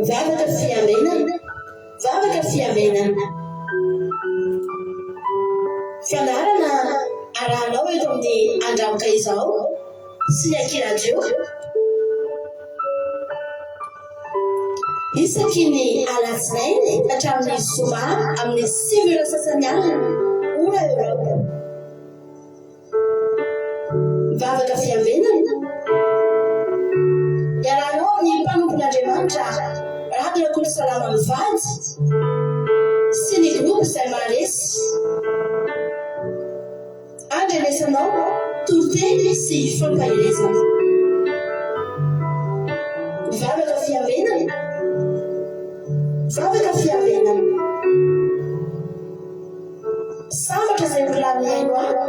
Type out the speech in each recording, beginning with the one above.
Vavaka fiamenana, vavaka fiamenana. Fianarana arahanao eto amin'ny andramoka izao sy akiradio. Isaky ny alatsinainy hatramin'ny zoma amin'ny 5 sasany alina ora eo. Vavaka fiamenana iarahanao amin'ny mpanompon'Andriamanitra Radio Salama Mivady sy ny groupe izay maharesy andrenesanao toroteny sy fampahelezana. Vavaka fiamenana, vavaka fiamenana. Sambatra izay mbola miaino aho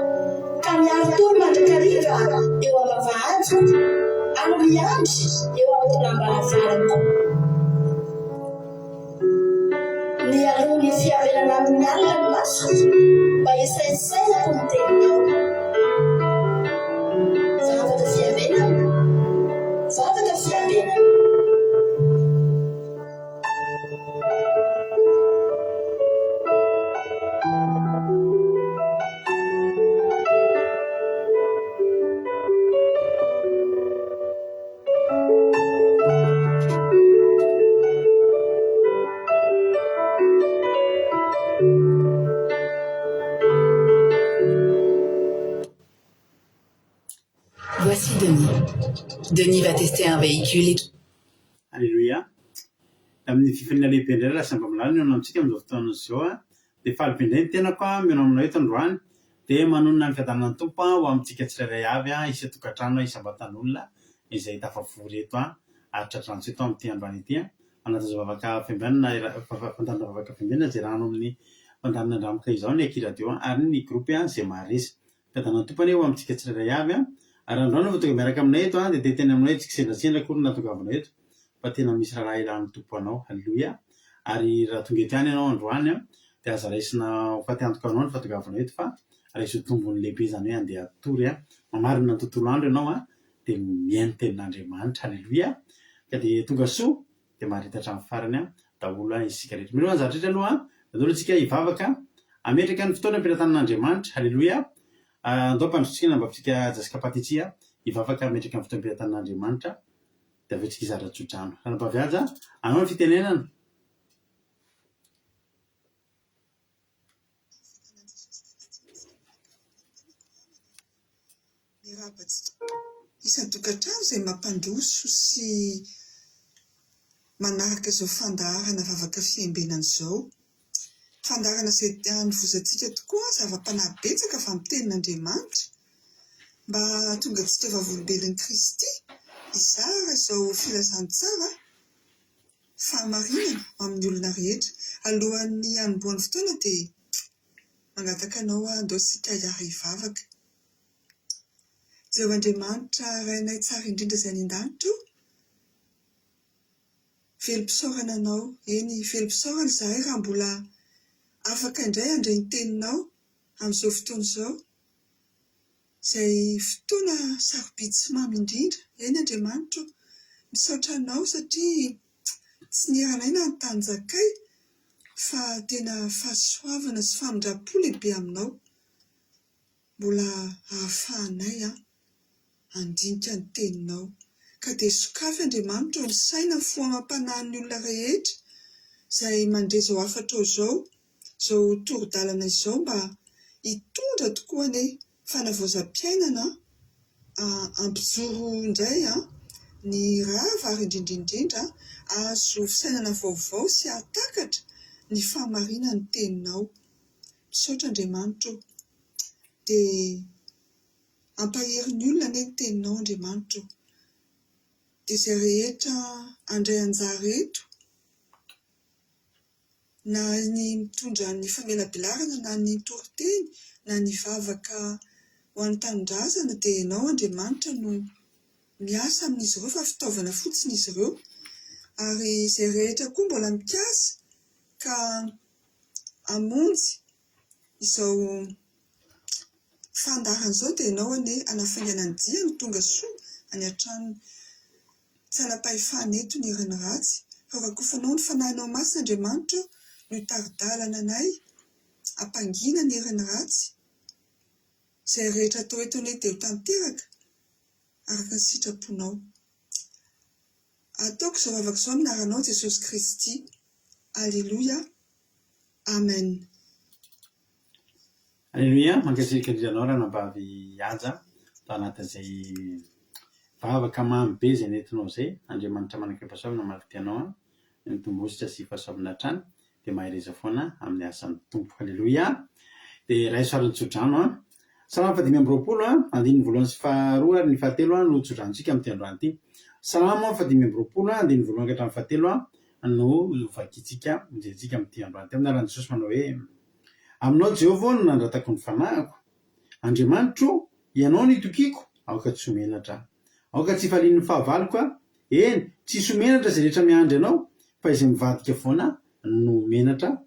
ka miaro toro mandrakariva eo am-bavahady ary miandry eo am-polambavarako. Ny alohan'ny fiamenana amin'ny alina ny maso mba isaisainako ny teninao. Vavaka fiamenana, vavaka fiamenana. Voici Denis. Denis va tester un véhicule. Alléluia. Amin'ny fifaliana lehibe indray raha sambam lalina eo amintsika amin'izao fotoana izao dia falipindray ny tenako mino aminao eto androany dia manonona ny fiadanan'ny tompo ho amintsika tsirairay avy isa-tokantrano isam-batan'olona izay tafavory eto aritratrano eto amin'ity androany ity anatazao vavaka fiambenana fandarina vavaka fiambenana izay rano amin'ny fandarina andramoka izao ny akiradio ary ny groupe izay maharesy fiadanan'ny tompo eo amintsika tsirairay avy ary androany vao tonga miaraka aminay eto dia teteny aminay tsy kisendrasendra kory natongavanao eto fa tena misy raha ilan'ny tompo anao. Halleluja. Ary raha tonga eto ihany ianao androany dia aza raisina faty antoka anao ny fahatongavanao eto fa raisy tombony lehibe izany hoe andeha atory mamarina ny tontolo andro ianao dia mihaino tenin'Andriamanitra. Halleluja. Ka dia tonga soa dia maharitatra amin'ny farany daholo isika rehetra. Mino ny zavatra rehetra aloha daholo antsika hivavaka ametraka ny fotoana ampitan'Andriamanitra. Halleluja. Andao mpandrotsika mba fitsika jasika patitsia hivavaka ametraka ny fotoana ampitan'Andriamanitra dia avy tsika zara-tsodrano. Raha anao ny fitenenana. Isan-tokantrano izay mampandroso sy manaraka izao fandaharana vavaka fiambenana izao. Fandaharana izay hanovozantsika tokoa zava-panahy betsaka avy amin'ny tenin'Andriamanitra mba tonga antsika vavolombelon'i Kristy izara izao filazantsara fahamarinana amin'ny olona rehetra. Alohan'ny hanombohan'ny fotoana dia mangataka anao andao sika hiara hivavaka. Jehovah Andriamanitra rainay tsara indrindra izay any an-danitra velom-pisaorana anao. Eny velom-pisaorana izahay raha mbola afaka indray handray ny teninao amin'izao fotoana izao, izay fotoana sarobidy sy mamy indrindra. Eny Andriamanitra, misaotra anao satria tsy niheranay na ny tanjakay fa tena fahasoavana sy famindrapo lehibe aminao. Mbola ahafahanay handinika ny teninao. Ka dia sokafy Andriamanitra ny saina ny fohamam-panahin'ny olona rehetra izay mandeha izao hafatra izao, izao torodalana izao mba hitondra tokoa ny fanavaozam-piainana ampijoro indray ny rava ary indrindrindrindra azo fisainana vaovao sy atakatra ny fahamarinan'ny teninao. Misaotra Andriamanitra dia ampaherin'ny olona ny teninao Andriamanitra dia izay rehetra andray anjara eto na ny mitondra ny famelabelarana na ny toriteny na ny vavaka ho an'ny tanindrazana dia ianao Andriamanitra no miasa amin'izy ireo fa fitaovana fotsiny izy ireo. Ary izay rehetra koa mbola mikasa ka hamonjy izao fandaharana izao dia ianao anie anafainganany dia no tonga soa any an-tranony. Tsy hanapahefana eto ny heriny ratsy Favakofanao ny fanahinao mas'Andriamanitra no taridalana anay, ampangina ny herin'ny ratsy. Izay rehetra atao eto anay dia ho tanteraka araka ny sitraponao. Ataoko izao vavaka izao amin'ny anaranao Jesosy Kristy. Alleluia. Amen. Alleluia. Mankasitraka indrindra anao ranambavy Aja tao anatin'izay vavaka mamy be izay nentinao izay. Andriamanitra manakam-pahasoavana manampy anao mitombohitra sy fahasoavana hatrany dia mahay reza foana amin'ny asan'ny tompo. Alleluia. Dia ray soarany tsodrano salama fadimy amby roapolo andiny voalohany sy faharoa ary ny fahatelo no tsodrantsika amin'ny androany ity. Salama fadimy amby roapolo andiny voalohany ka hatramin'ny fahatelo no vakitsika mijerentsika amin'ny androany ity. Amin'ny anaran'i Jesosy manao hoe aminao Jehovah no nandratako ny fanahiko. Andriamanitro, ianao no itokiko, aoka tsy homenatra. Aoka tsy hifalian'ny fahavaliko eny, tsisy homenatra izay rehetra miandry anao, fa izay mivadika foana no menatra.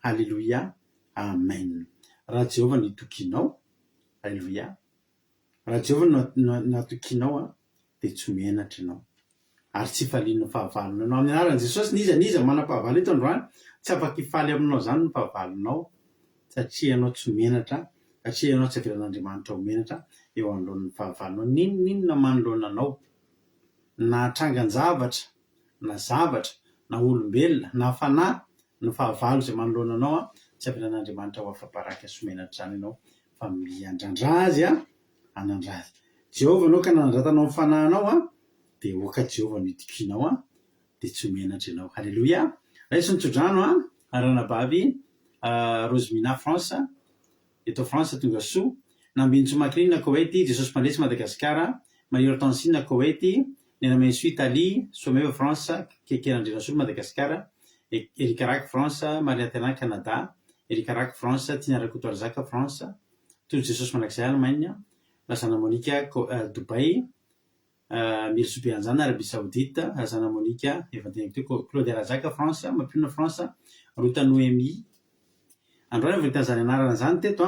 Alleluia. Amen. Raha Jehovah no itokinao, alleluia. Raha Jehovah no natokinao dia tsy homenatra ianao. Ary tsy hifalian'ny fahavalona anao. Amin'ny anaran'i Jesosy niza manam-pahavalo eto androany, tsy afaka hifaly aminao zany ny fahavalonao. Satria ianao tsy menatra, satria ianao tsy avelan'Andriamanitra ho menatra eo anoloan'ny fahavalonao. Ninona manoloana anao, na trangan-javatra, na zavatra, na olombelona, na fanahy, ny fahavalo izay manoloana anao tsy avelan'Andriamanitra ho afa-baraka sy menatra zany ianao fa miandrandra azy anandra azy. Jehovah anao ka nanandratanao ny fanahinao dia oka Jehovah no itokinao dia tsy menatra ianao. Alleluia. Raisy ny tsodrano ranabavy Rosemina France, eto France tonga soa, Nambinitso Macrine Koweït, Jesosy Mpandresy Madagasikara, Marie Hortensine Koweït, Nena Menso Italie, Someva France, Kekerandrena Solo Madagasikara, Erika Rak France, Maria Tena Canada, Erika Rak France, Tina Rakoto Arzaka France, Tolo Jesosy Manakizay Allemagne, Lazana Monika Dubai, Mily Sobeanjana Arabie Saoudite, Lazana Monika Evanteniko Claude Arzaka France, Mampina France, Ruta Noémie. Androany vita zany anarana zany teto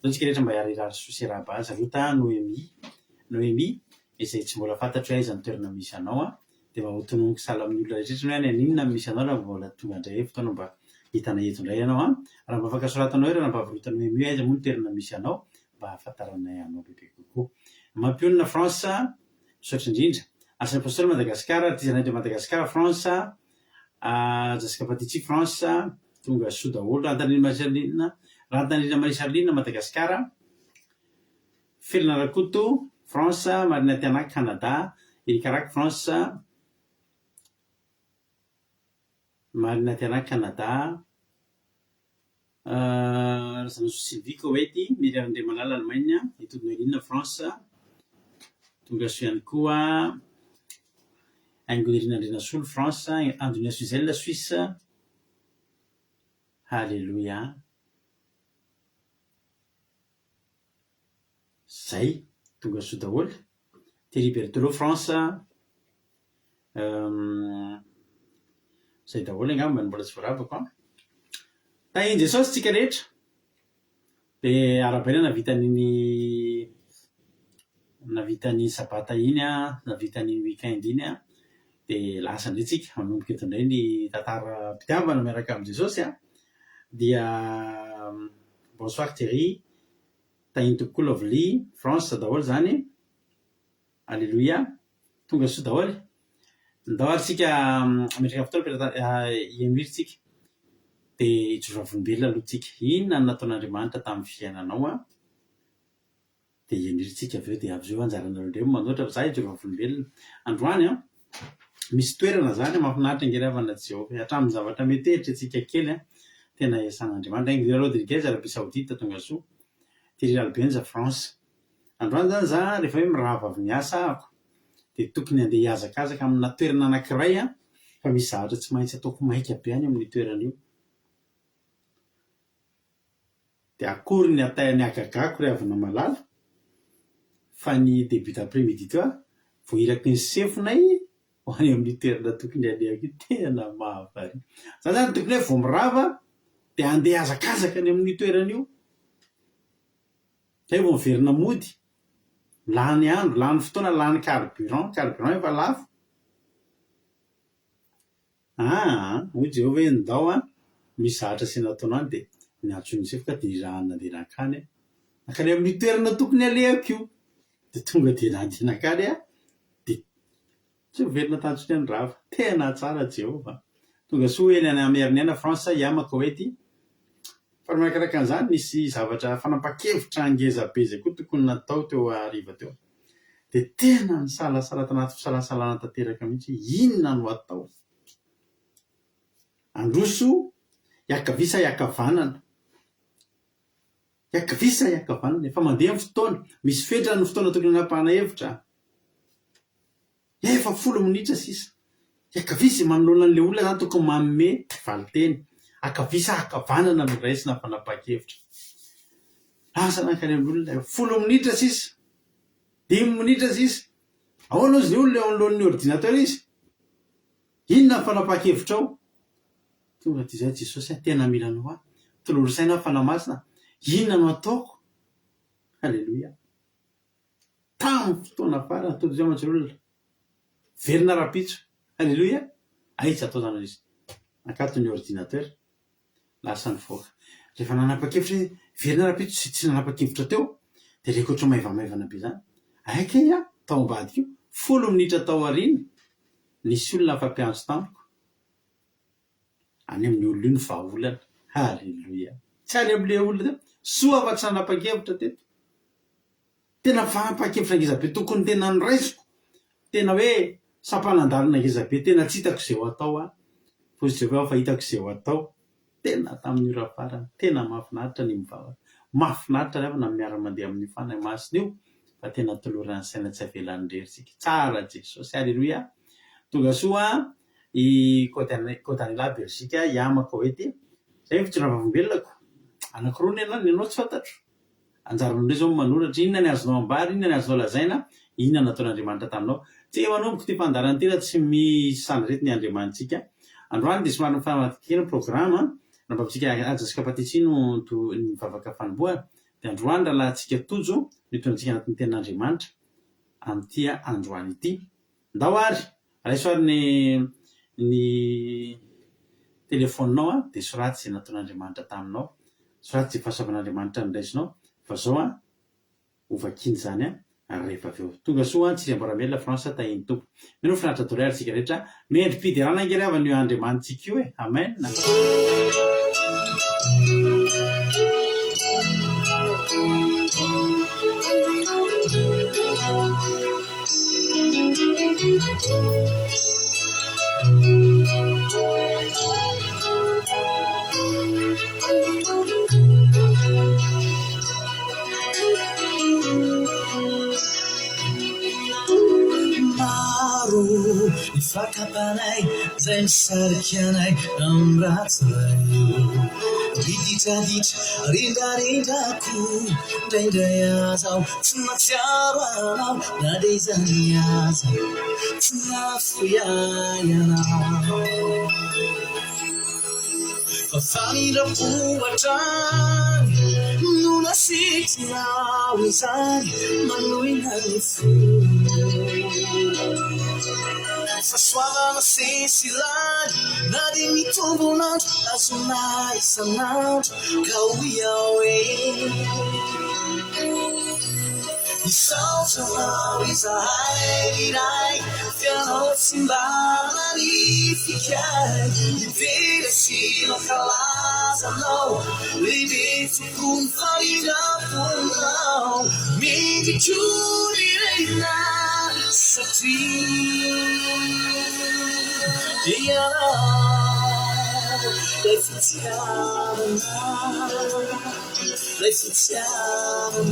tsika rehetra mba hiarirary sosiraba azy. Ruta Noémie izay tsy mbola fantatro hoe aiza ny toerana misy anao dia mba ho tononoko sala amin'ny olona rehetra hoe ninona misy anao raha mbola tonga indray fotoana mba hitana eto indray ianao raha mba afaka soratanao hoe ranabavy Ruta Noémie aiza moa ny toerana misy anao mba hafantaranay anao bebe kokoa. Mampionina France misaotra indrindra Asan'ny Apôstôly Madagasikara, Artisanat de Madagascar France, Jasika Patitsy France, tonga soa daholo Rantanina Marie Charline Madagasikara, Felina Rakoto France, Marina Tiana Canada, Erika Rak France, Marina Tiana Canada, Razana Sylvie Koweït, Miriam Andriamalala Allemagne, Itody Noeline France, tonga soa ihany koa Aingonirina Andrena Solo France, Andonia Suzel Suisse. Alléluia. Zay tonga soa daholo. Thierry Berthelot France. Zay daholo angamba mbola tsy voaravako tahiny Jesosy tsika rehetra dia arabaina navita ny sabata iny navita ny weekend iny dia lasa indray tsika manomboka eto indray ny tantara mpitiavana miaraka amin'ny Jesosy dia bonsoir Thierry, tahiny tokoa Lovely France daholo zany. Alléluia. Tonga soa daholo. Daholo tsika metraka fotoana ieniritsika dia ijoroavolombelona aloha tsika. Inona no nataon'Andriamanitra tamin'ny fiainanao dia ieniritsika avy eo dia avy eo anjaranareo manoatra za ijoroavolombelona. Androany misy toerana zany mahafinaritra angeravana Jehovah hatramin'ny zavatra mety hevitra tsika kely tena iasan'Andriamanitra. Ingrid Rodriguez Arabie Saoudite tonga soa. Thierry Albenza France. Androany zany za rehefa hoe mirava avy miasa ahako dia tokony handeha hiazakazaka amina toerana anankiray fa misy zavatra tsy maintsy ataoko maika be any amin'ny toerana io. Dia akory ny atahany agagako ry havana malala fa ny début d'après-midi teo vao iraky ny sefonay ho any amin'ny toerana tokony handehako tena mahavary. Za zany tokony hoe vao mirava dia handeha hazakazaka any amin'ny toerana io. Zay vao miverina mody, lany andro, lany fotoana, lany carburant efa lafo. hoy Jehova hoe ndao misy zahatra sy nataonao any dia niantsony sefoka dia irahana dia nakany nakany amin'ny toerana tokony alehako io dia tonga dia nandehanakany dia tsy overina tantsony any rava tena tsara Jehova tonga soa eny any Amerina France iamaka hoety fa manakaraka an'izany nisy zavatra fanapa-kevitra ngeza be zay koa tokony natao teo hariva teo dia tena nisalasala tanaty fisalasalana tanteraka mihitsy inona no atao androso iakavisa iakavanana efa mandeha ny fotoana misy fetra ny fotoana tokony anapahana hevitra efa 10 minitra sisa iakavisa manoloana an'le olona zany tokony manome valiteny akavisa akavanana no raisina fanapa-kevitra lasa nakany amin'olona 10 minitra sisa 10 minitra sisa ahoana izy ny olona eo anoloan'ny ordinateur izy inona ny fanapa-kevitra ao tonga ty zay Jesosy tena mila no tolorosaina fanamasina inona no ataoko halleloia tamin'ny fotoana farany todo zay mantsy olona verina rapitso halleloia aitsy atao zany izy nakatony ordinateur lasa ny voaka rehefa nanapa-kevitra verina rapitso sy tsy nanapa-kevitra teo dia reko ohatry maivamaivana be zany aika tao ambadika io 10 minitra tao ariny nisy olona afampiantso tamiko any amin'ny olona io ny vahaolana halleloia tsy any amin'le olona teo soa afa tsy nanapa-kevitra teto tena fanapa-kevitra ngezabe tokony tena nyraisiko tena hoe sampanandalina ngezabe tena tsy hitako izay ho atao fosy Jehova fa hitako izay ho atao tena tamin'ny ora farany tena mahafinaritra ny mivavaka mahafinaritra rehefa na miara-mandeha amin'ny fanahy masina io fa tena toloran'ny saina tsy avelan'ny rerisika tsara Jesosy halleloia tonga soa i Côte-d'Ivoire Belgique iamaka hoety zay fitsinavavim-belonako anankiroa ny anao tsy fantatro anjaran'ireo zao manoratra inona ny azonao ambary inona ny azonao lazaina inona nataon'Andriamanitra taminao tsy manomboka ty fandarana tena tsy misany rety ny Andriamanitsika androany dia somary mifamadikena programa nambavitsika ajantsika patitsino ny vavaka fanomboana dia androany rahalahantsika tojo nitonantsika anatin'ny tenin'Andriamanitra amin'ity androany ity ndao ary raisoary ny telefoninao dia soraty izay nataon'Andriamanitra taminao soraty izay fahasavan'Andriamanitra nyraisinao fa zao ovakiny zany rehefa avy eo tonga soa tsy amboramelona Fransa tahiny tompo mino finaritra doray arytsika rehetra mendrim-pidy rana angeravany io Andriamanitsika io amen Fakapanay zay misarikanay amratray riditraditra rindrarindrako ndraindray azaho tsy matsiaro anao na de izany aza tsy nafoiay anao fa famindram-pohatrany no nasitinao izany manoina ny fo fasoavana sesilany na de mitombonandro azona isanandro ka hoiao misaotranao izahay iray fianao tsy mba nanifikay mivera sino kalazanao lehibe tokony fahinam-ponao miditry reina satria ianao lay fitiavana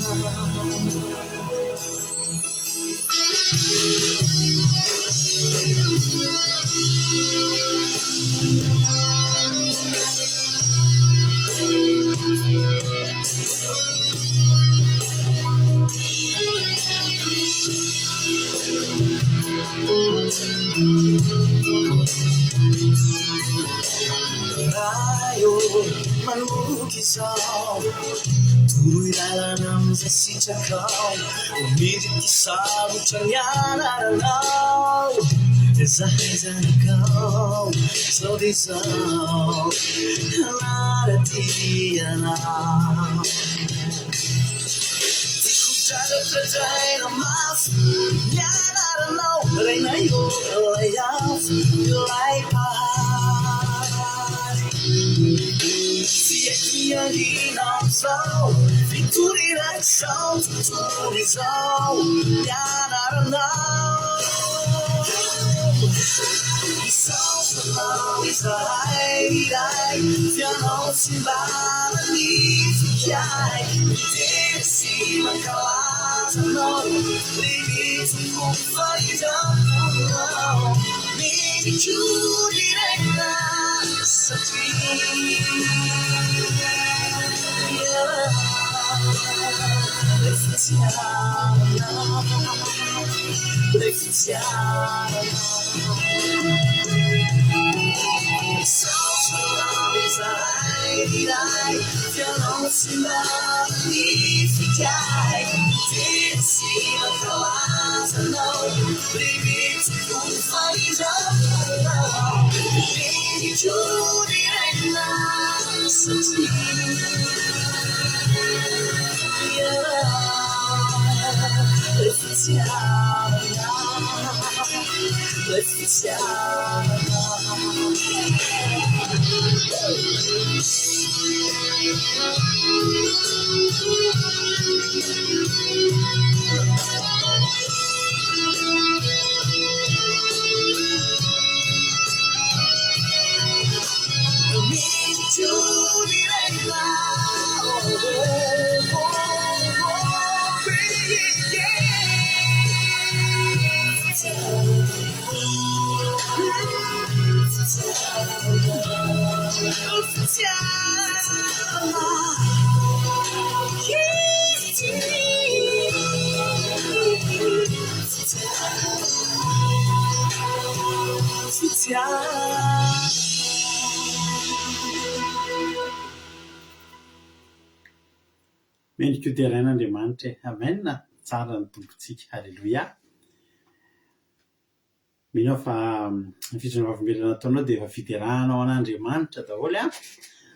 raio manukizao turuilalanam zasitrakao omidikisao tranyanaranao zahaizanakao Sao di sao la ti na Try to mask, yeah, I don't know, but I know you like See it here, I'm so Victory like so, to is all, yeah, I don't know. So long is a high, you know, somebody, yeah, didn't see my cause, no, leave it fight up, maybe you didn't know, such Let's So long as I feel no somebody ficar did see my colors I know baby it's cool find up baby you didn't know such Let's Mendrika ho terain'Andriamanitra amen tsara ny tompontsika halleloia mino fa fitondra vavolombelona nataonao dia efa fiterahanao an'Andriamanitra daholo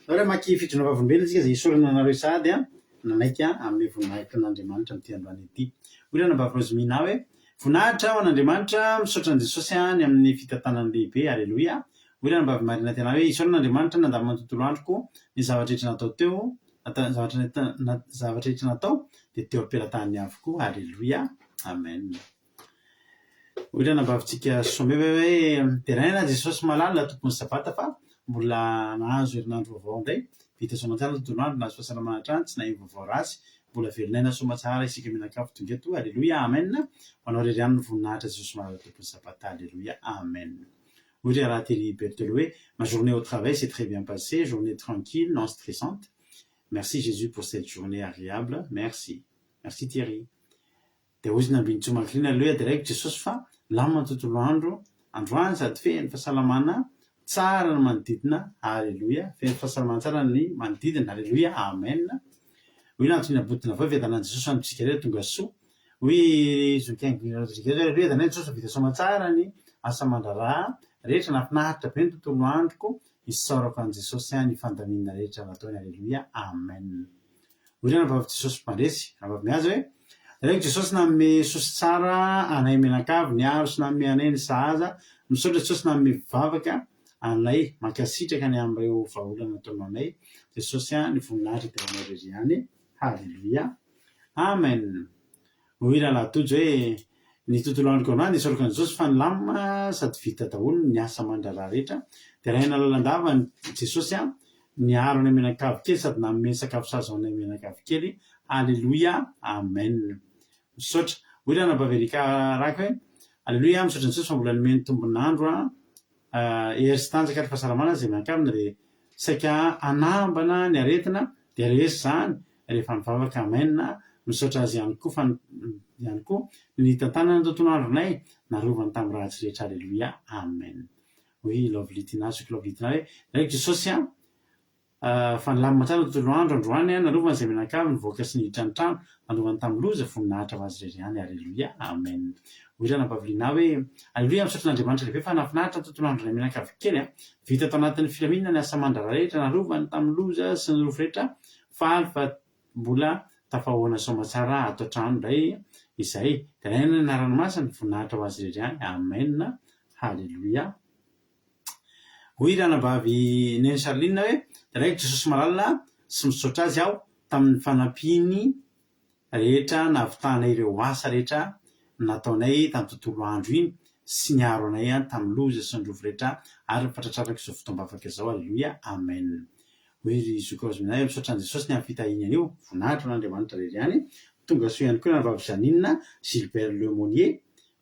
Ora maki fitondra vavolombelona tsika izay isorana anareo sady nanaiky amin'ny voninahitra an'Andriamanitra amin'ity androany ity olana mba Rozmina hoe voninahitra ho an'Andriamanitra misaotra an'i Jesosy ny amin'ny fitantanany lehibe halleloia olana mba Marina tena hoe isoran'Andriamanitra nandamina ny tontolo androko ny zavatra rehetra natao teo zavatra rehetra natao dia teo am-pelatany avokoa halleloia amen olana mba avitsika someva hoe teraina Jesosy malala tompony sabata fa mbola nahazo herinandro vaovao indray vita somatsara tontolo andro nahazo fahasalamana hatrany tsy nahiny vaovao rasy mbola velinaina somatsara isika minan-kafo tonga eto halleloia amen ho anao reriany ny voninahitra Jesosy malala tompony sabata halleloia amen oui à la télé Berthelot ma journée au travail s'est très bien passée journée tranquille non stressante merci Jésus pour cette journée agréable merci Thierry dia ozy nambiny tsomakirina aloha direct Jesosy fa lamina tontolo androany sady fehiny fahasalamana tsara ny manodidina halleloia fehiny fahasalamana tsara ny manodidina halleloia amen hoy nantony abotina avao vetanany Jesosy antsika rehetra tonga soa hoy zokiangirehetra tanay Jesosy vita somatsara ny asa mandraraha rehetra nafinahitra be ny tontolo androko isaorako an Jesosy ny fandaminana rehetra nataony halleloia amen hoy rena vavy Jesosy mpandresy vavy miazy hoe reko Jesosy nanome sosy tsara anay menakavy ny aro sy nanome anay ny sahaza misaotra Jesosy nanome vavaka anay mankasitraka ny amin'ireo vahaolana nataonao anay Jesosy ny voninahitra teranay reriany halleloia amen hoy rahalatojo hoe ny tontolo androko anay nisaorako an Jesosy fa nilamina sady vita daholo ny asa mandraraha rehetra dia rahina lalandava Jesosy niaro anay menakavy kely sady nanome sakafo sazo anay menakavy kely halleloia amen misaotra hoy rana baverika raka hoe halleloia misaotra Jesosy fa mbola nomeny tombonandro hery sy tanjaka ary fahasalamana zay miankavina dia saika anambana ny aretina dia resy zany rehefa mivavaka amen misaotra azy ihany koa fa ihany koa ny tantanana tontolo andronay narovany tamin'ny ratsy rehetra halleloia amen hoy lovelitina soky lovelitina hoe raiky Jesosy fa nilamina tsara tontolo andro androany narovany izay menakavy nivoaka sy niditra ny trano narovany tamin'ny loza voninahitra ho azy reriany halleloia amen hoirana baviliana hoe aleloia misaotran'Andriamanitra lehibe fa nafinaritra ny tontolo andro mianakavy kely vita tao anatin'ny filaminana ny asa mandrara rehetra narovany tamin'ny loza sy ny rofo rehetra faly fa mbola tafahoana somatsara ato an-trano indray izay tena ny anaranomasina voninahitra ho azy irery any amen haleloia. Hoirana bavy neny Sarlina hoe draikitra Jesosy malalina sy misaotra azy aho tamin'ny fanampiny rehetra nahavitanay ireo asa rehetra nataonay tamin'ny tontolo andro iny sy niaro anay tamin'ny loza sy ny rofo rehetra ary mifatratraraka izao fotoam bavaka izao haleloia amen. Hoery zokaozy misaotra an' Jesosy ny amin'ny fitahiany io voninahitra n'Andriamanitra rery any tonga soa ihany koa na vavy Janine Gilbert Lemonnier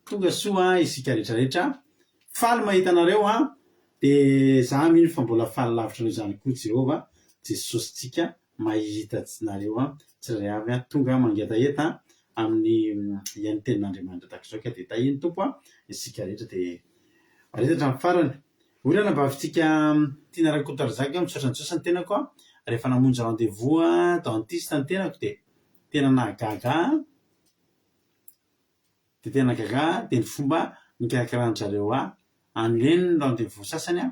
tonga soa isika rehetrarehetra faly mahita anareo dia za mino fa mbola faly lavitra anao izany koa Jehova Jesosy tsika mahita nareo tsirairay avy tonga mangetaheta amin'ny ian'ny tenin'Andriamanitra tahaka izao ka dia tahiny tompo isika rehetra dia maretatra amin'ny farany. Hoirana bavintsika Tina Rakotoarizaka misaotra ny Jesosy ny tenako rehefa namonjy rendez-vous dentiste ny tenako dia tena nahagaga dia ny fomba nikarakarana-jareo anoleny ny rendez-vous sasany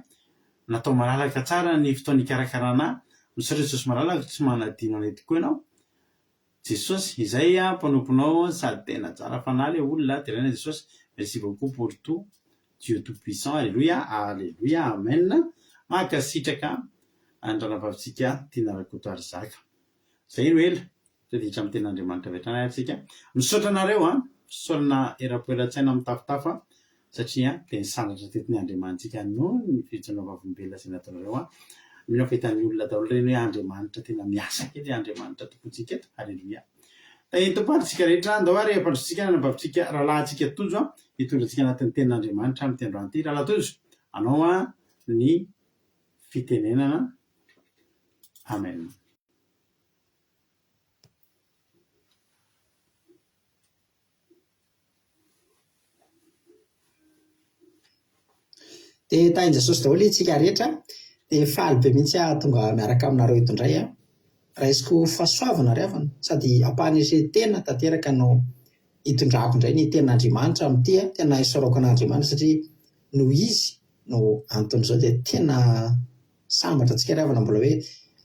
natao malalaka tsara ny fotoana nikarakarana misaotra Jesosy malalaka tsy manadino anay tokoa ianao Jesosy izay mpanomponao sady tena tsara fanaly olona teraina Jesosy merci beaucoup pour tout Dieu tout puissant alléluia alléluia amen. Makasitraka andranavavitsika Tina Rakotoarizaka zay no ela tadiditra amin'ny tenin'Andriamanitra vetrana atsika misaotra anareo misaorana erapoelatsaina amin'ny tafitafa satria dia nisandratra tetin'ny Andriamanitsika noho ny fijaliana vavolombelona izay nataonareo mino fahitany olona daholo reny hoe Andriamanitra tena miasa kely Andriamanitra tompontsika eto haleloia. Tahiny tompandritsika rehetra andao ary ampandrotsika nabavitsika rahalahintsika tojo hitondratsika anatin'ny tenin'Andriamanitra amin'ny androany ity rahalahy tojo anao ny fitenenana amen. dia tahin' Jesosy daholo itsika rehetra dia faly be mihitsy tonga miaraka aminareo eto indray raisiko fahasoavana ry havana sady ampahan'izay tena tanteraka no hitondrako indray ny tenin'Andriamanitra amin'ity tena isaorako an'Andriamanitra satria no izy no anton'izao dia tena sambatra antsika ry havana mbola hoe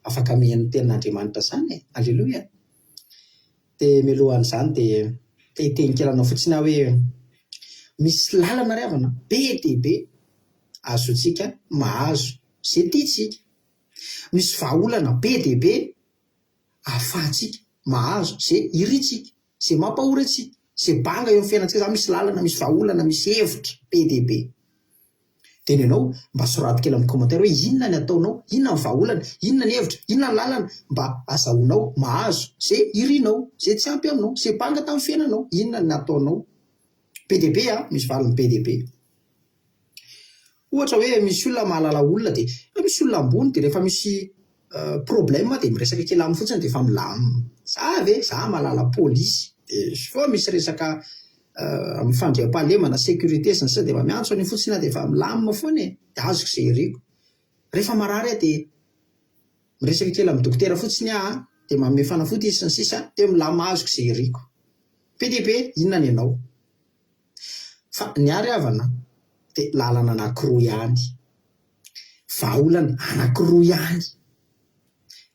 afaka mihaino tenin'Andriamanitra izany alleloia. Dia mialohan'izany dia hiteny-kelanao fotsiny hoe misy lalana ry havana be dia be azontsika mahazo izay tiantsika, misy vahaolana be dia be ahafahantsika mahazo izay iritsika izay mampahorantsika izay banga eo amin'ny fiainantsika izany misy lalana misy vahaolana misy hevitra be dia be dia ny ianao mba sorato kely amin'ny commentaire hoe inona ny ataonao, inona ny vahaolana, inona ny hevitra, inona ny lalana mba azahoanao mahazo izay irinao izay tsy ampy aminao izay banga tamin'ny fiainanao, inona ny ataonao be dia be misy valiny be dia be. Ohatra hoe misy olona mahalala olona dia misy olona ambony dia rehefa misy problème dia miresaka kely aminy fotsiny dia efa milamy za mahalala polisy dia fo misy resaka amin'ny fandriam-pahalemana sécurité sy ny sisa dia efa miantso any fotsiny dia efa milamina foana dia azoko izay iriko. Rehefa marary dia miresaka kely amin'ny dokotera fotsiny dia manome fanafody izy sy ny sisa dia milama azoko izay iriko be dia be inona ny ianao fa ny ary havana dia lalana anankiroa ihany, vahaolana anankiroa ihany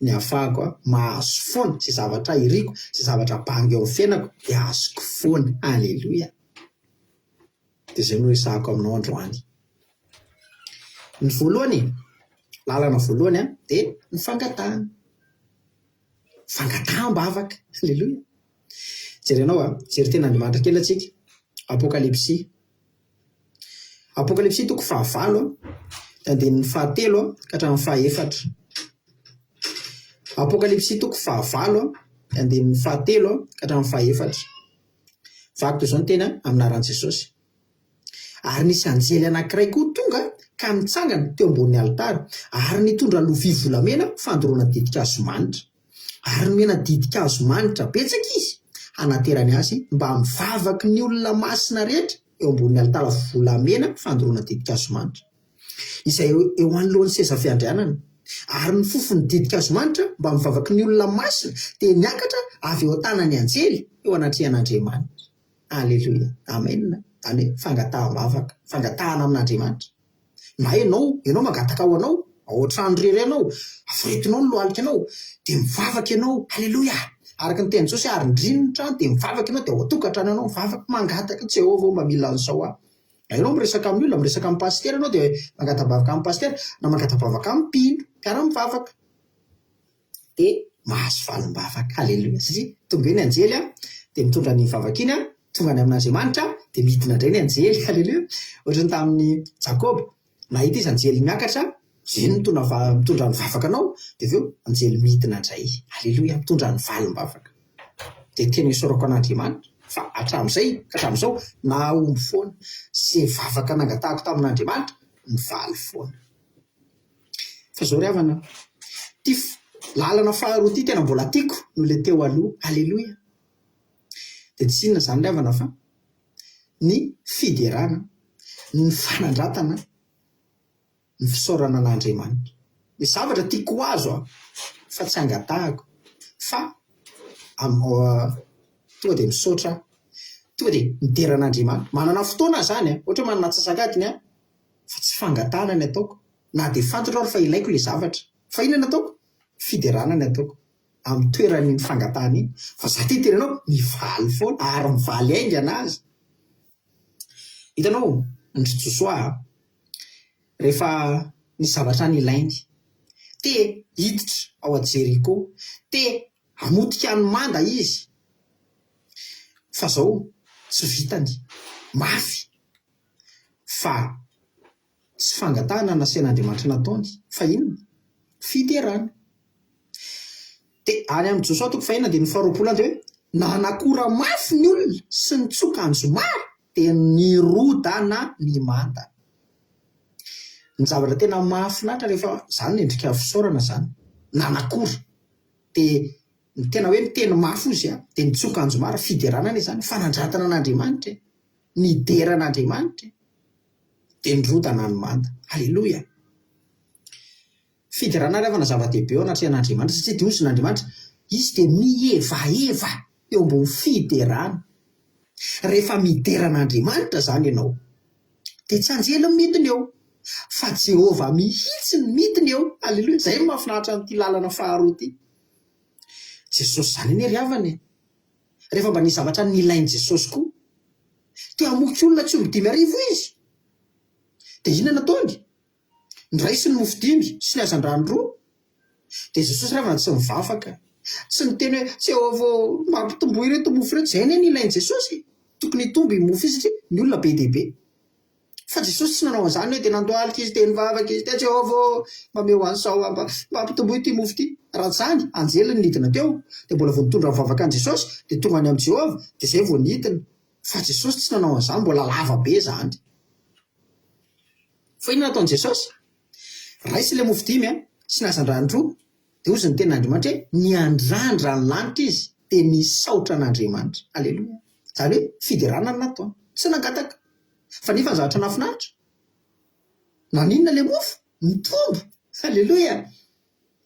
ny ahafahako mahazo foana izay zavatra iriko izay zavatra banga eo amin'ny fiainako dia azoko foana alleloia. Dia izay no resahako aminao androany. Ny voalohany lalana voalohany dia ny fangataham-bavaka alleloia. Jerenao jery tenin'Andriamanitra kely atsika Apokalipsy toko 9 andininy 7 ka hatramin'ny 14. Apokalipsy toko 9 andininy 7 ka hatramin'ny 14. Vaky toy izao ny tena aminaran'i Jesosy. Ary nisy anjely anankiray koa tonga ka mitsangana teo ambonin'ny alitara ary nitondra lovia volamena fandoroana didikazo manitra ary nomena didikazo manitra betsaka izy hanaterany azy mba mivavaky ny olona masina rehetra eo ambonin'ny alitara volamena fandoroana didikazo manitra izay eo anoloan'ny seza fiandrianana ary ny fofony didikazo manitra mba mivavaky ny olona masina dia niakatra avy eo tanany anjely eo anatrehan'Andriamanitra. Alleluia amen. any fangataham-bavaka fangatahana amin'Andriamanitra na ianao magataka ao anao ao an-trano irery ianao aforitinao ny lohalika anao dia mivavaka ianao halleloia araka ny teny Jesosy ary ndriny ny trano dia mivavaka ianao dia ao an-tokantrano ianao mivavaka mangataka Jehovah mba mila an'izao ianao miresaka amin'ny olona miresaka amin'ny pastera ianao dia mangatambavaka amin'ny pastera na mangatambavaka amin'ny mpino mpiara mivavaka dia mahazo valim-bavaka halleloia satria tonga eny anjely dia mitondra ny vavaka iny tonga any amin'Andriamanitra dia midina indray ny anjely halleloia ohatrany tamin'ny Jakoba nahita izy anjely miakatra zeny mitondra ny vavaka anao dia aveo anjely midina indray halleloia mitondra ny valim-bavaka dia tena isaorako an'Andriamanitra fa hatramin'izao na omby foana zay vavaka nangatahako tamin'Andriamanitra ny valy foana fa zao ry havana ty lalana faharoa ty tena mbola tiako no le teo aloha halleloia dia tsy inona izany ry havana fa ny fiderana ny fanandratana ny fisaorana an'Andriamanitra ny zavatra tiako azo fa tsy angatahako fa tonga dia misaotra tonga dia midera an'Andriamanitra manana fotoana zany ohatra manana atsasakadiny fa tsy fangatahana ny ataoko na dia fantatra ary fa ilaiko ilay zavatra fa inona ny ataoko fiderana ny ataoko amin'ny toerany fangatahana iny fa za ty teranao mivaly foana ary mivaly ainga anazy hitanao ndry Josoa rehefa ny zavatra ny ilainy te hiditra ao a Jeriko te hamotika ny manda izy fa zao tsy vitany mafy fa tsy fangatahana nasen'Andriamanitra nataony fa inona fiderana dia any amin'ny Josoa toko fahinana dia ny faharoapolo dia hoe nanakora mafy ny olona sy ny tsokanjo maro dia nirodana ny manda ny zavatra tena mahafinaritra rehefa zany ny endrika fisaorana zany nanakora dia ny tena hoe miteny mafy izy dia nitsokanjo maro fiderana ny zany fanandratana an'Andriamanitra nidera an'Andriamanitra dia nirodana ny manda halleloia fiderana rehefa na zava-dehibe ao anatrehan'Andriamanitra satria dia ozy n'Andriamanitra izy dia mihevaeva eo ambony fiderana rehefa midera an'Andriamanitra zany ianao dia tsy anjely midina eo fa Jehovah mihitsy ny midina eo halleloia zay no mahafinaritra n'ity lalana faharoa ity Jesosy zany eny ry havana rehefa mba ny zavatra nilainy Jesosy koa dia hamoky olona tsy omby 5,000 izy dia inona nataony ny ray sy ny mofo 5 sy ny hazan-drano 2 dia Jesosy ry havana tsy mivavaka tsy niteny hoe tsy eo avao mampitombo ireto mofo ireto zay ny ilainy Jesosy tokony hitomby mofo izy satria ny olona be dia be fa Jesosy tsy nanao an'izany hoe dia nandohalika izy dia nivavaka izy dia tsy eo avao mameo an'izao mampitombo ity mofo ity raha zany anjely ny nidina teo dia mbola vao nitondra mivavaka an'i Jesosy dia tonga any amin'ny Jehovah dia zay vao nidina fa Jesosy tsy nanao an'izany mbola lava be zany fa inona nataon'i Jesosy raisy ilay mofo 5 sy ny hazan-drano 2 dia ozy ny tenin'Andriamanitra hoe niandrandra ny lanitra izy dia nisaotra an'Andriamanitra halleloia zany hoe fiderana ny nataony tsy nangataka fa nefa ny zavatra nafinaritra naninona ilay mofo mitombo halleloia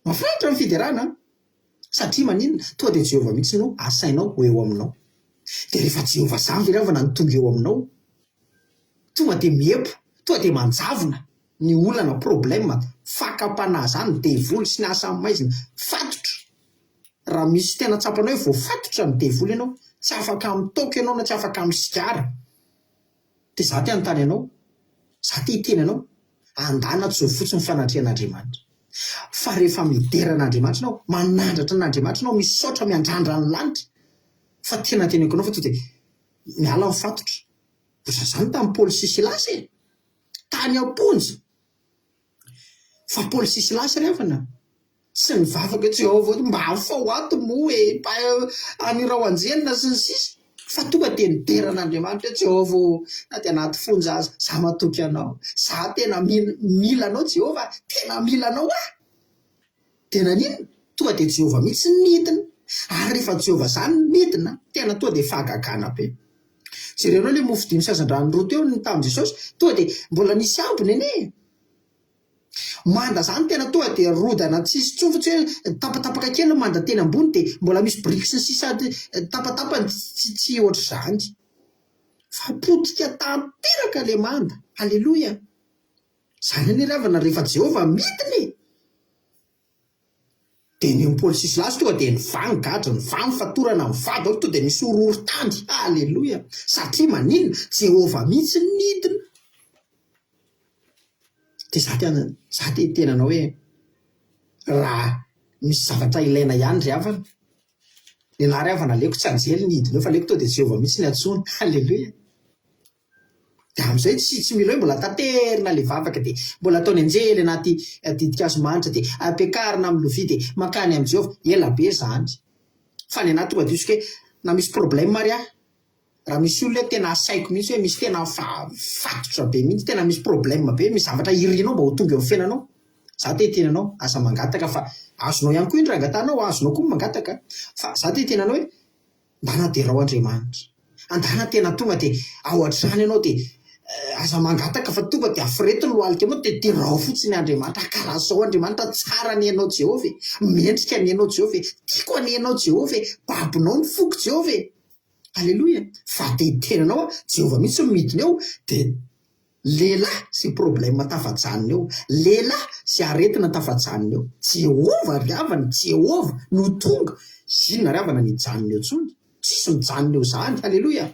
mafinaritra ny fiderana satria maninona tonga dia Jehovah mihitsy no asainao eo aminao dia rehefa Jehovah zany ve ravana ny tonga eo aminao tonga dia miepo tonga dia manjavona ny olana problème fakapanahy zany devoly sy ny asa maizina fatotra raha misy tena tsapanao hoe voafatotra ny devoly ianao tsy afaka mitoka ianao na tsy afaka misikara dia za ty anontany ianao za ty hiteny ianao andana tsy fotsiny fanatrehan'Andriamanitra fa rehefa midera an'Andriamanitra ianao manandratra an'Andriamanitra ianao misaotra miandrandra ny lanitra fa tena teneko ianao fa tonga dia miala mifatotra bosa zany tamin'ny Paoly sy Silasy tany am-ponja fa Paoly sy Silasy ry havana tsy nivavaka Jehovah mba hafao ato moa mba anirao anjelina sy ny sisa fa tonga dia nidera an'Andriamanitra Jehovah na dia anaty fonja aza za matoky anao za tena mila anao Jehovah tena mila anao dia naninona tonga dia Jehovah mihitsy nidina ary rehefa Jehovah zany nidina tena tonga dia fahagagana be jerenao ilay mofo 5 sy hazan-drano 2 teo ny tamin'i Jesosy tonga dia mbola nisy ambiny ene manda zany tena tonga dia rodana tsisy tsofa tsy hoe tapatapaka kely manda teny ambony dia mbola misy briky sy ny sisa tapatapany tsy ohatra zany fa potika tanteraka le manda. Alleloia. Zany ny ravana rehefa Jehova midiny dia ny Paoly sy Silasy tonga dia nivangatra, nifatorana, mivady ao to dia nisy horohorontany. Alleloia. Satria maninona? Jehova mihitsy nidina. Dia za te tenanao hoe raha misy zavatra ilaina ihany ry havana, ny anary havana aleko tsy anjely nidina eo fa aleko to dia Jehova mihitsy ny antsony. Alleloia. Dia amin'izay tsy mila hoe mbola tanterina le vavaka dia mbola ataony anjely anaty didikazo manitra dia ampiakarina amin'ny lovia dia makany amin'ny Jehova. Ela be zany. Fa ny anaty tonga dia hoe na misy problème mary aho, raha misy olona tena asaiko mihitsy hoe misy tena fatotra be mihitsy, tena misy problème be, misy zavatra irianao mba ho tonga eo amin'ny fiainanao, za te tenanao asa mangataka, fa azonao ihany koa indro angatanao, azonao koa mangataka, fa za te tenanao hoe mba naderao Andriamanitra, andana tena tonga dia ao an-trano ianao dia aza mangataka fa tonga dia afirety no alika anao dia derao fotsiny Andriamanitra. Akarazao Andriamanitra, tsara ny ianao Jehova, mendrika ny ianao Jehova, tiako ny ianao Jehova, babinao ny foko Jehova. Alleluia. Fa dia tenanao Jehova mihitsy midina eo dia lehilahy sy problème tafajanona eo, lehilahy sy aretina tafajanona eo. Jehova ry havana, Jehova no tonga. Zinona ry havana nijanona eo tsony? Tsisy mijanona eo zany. Alleluia.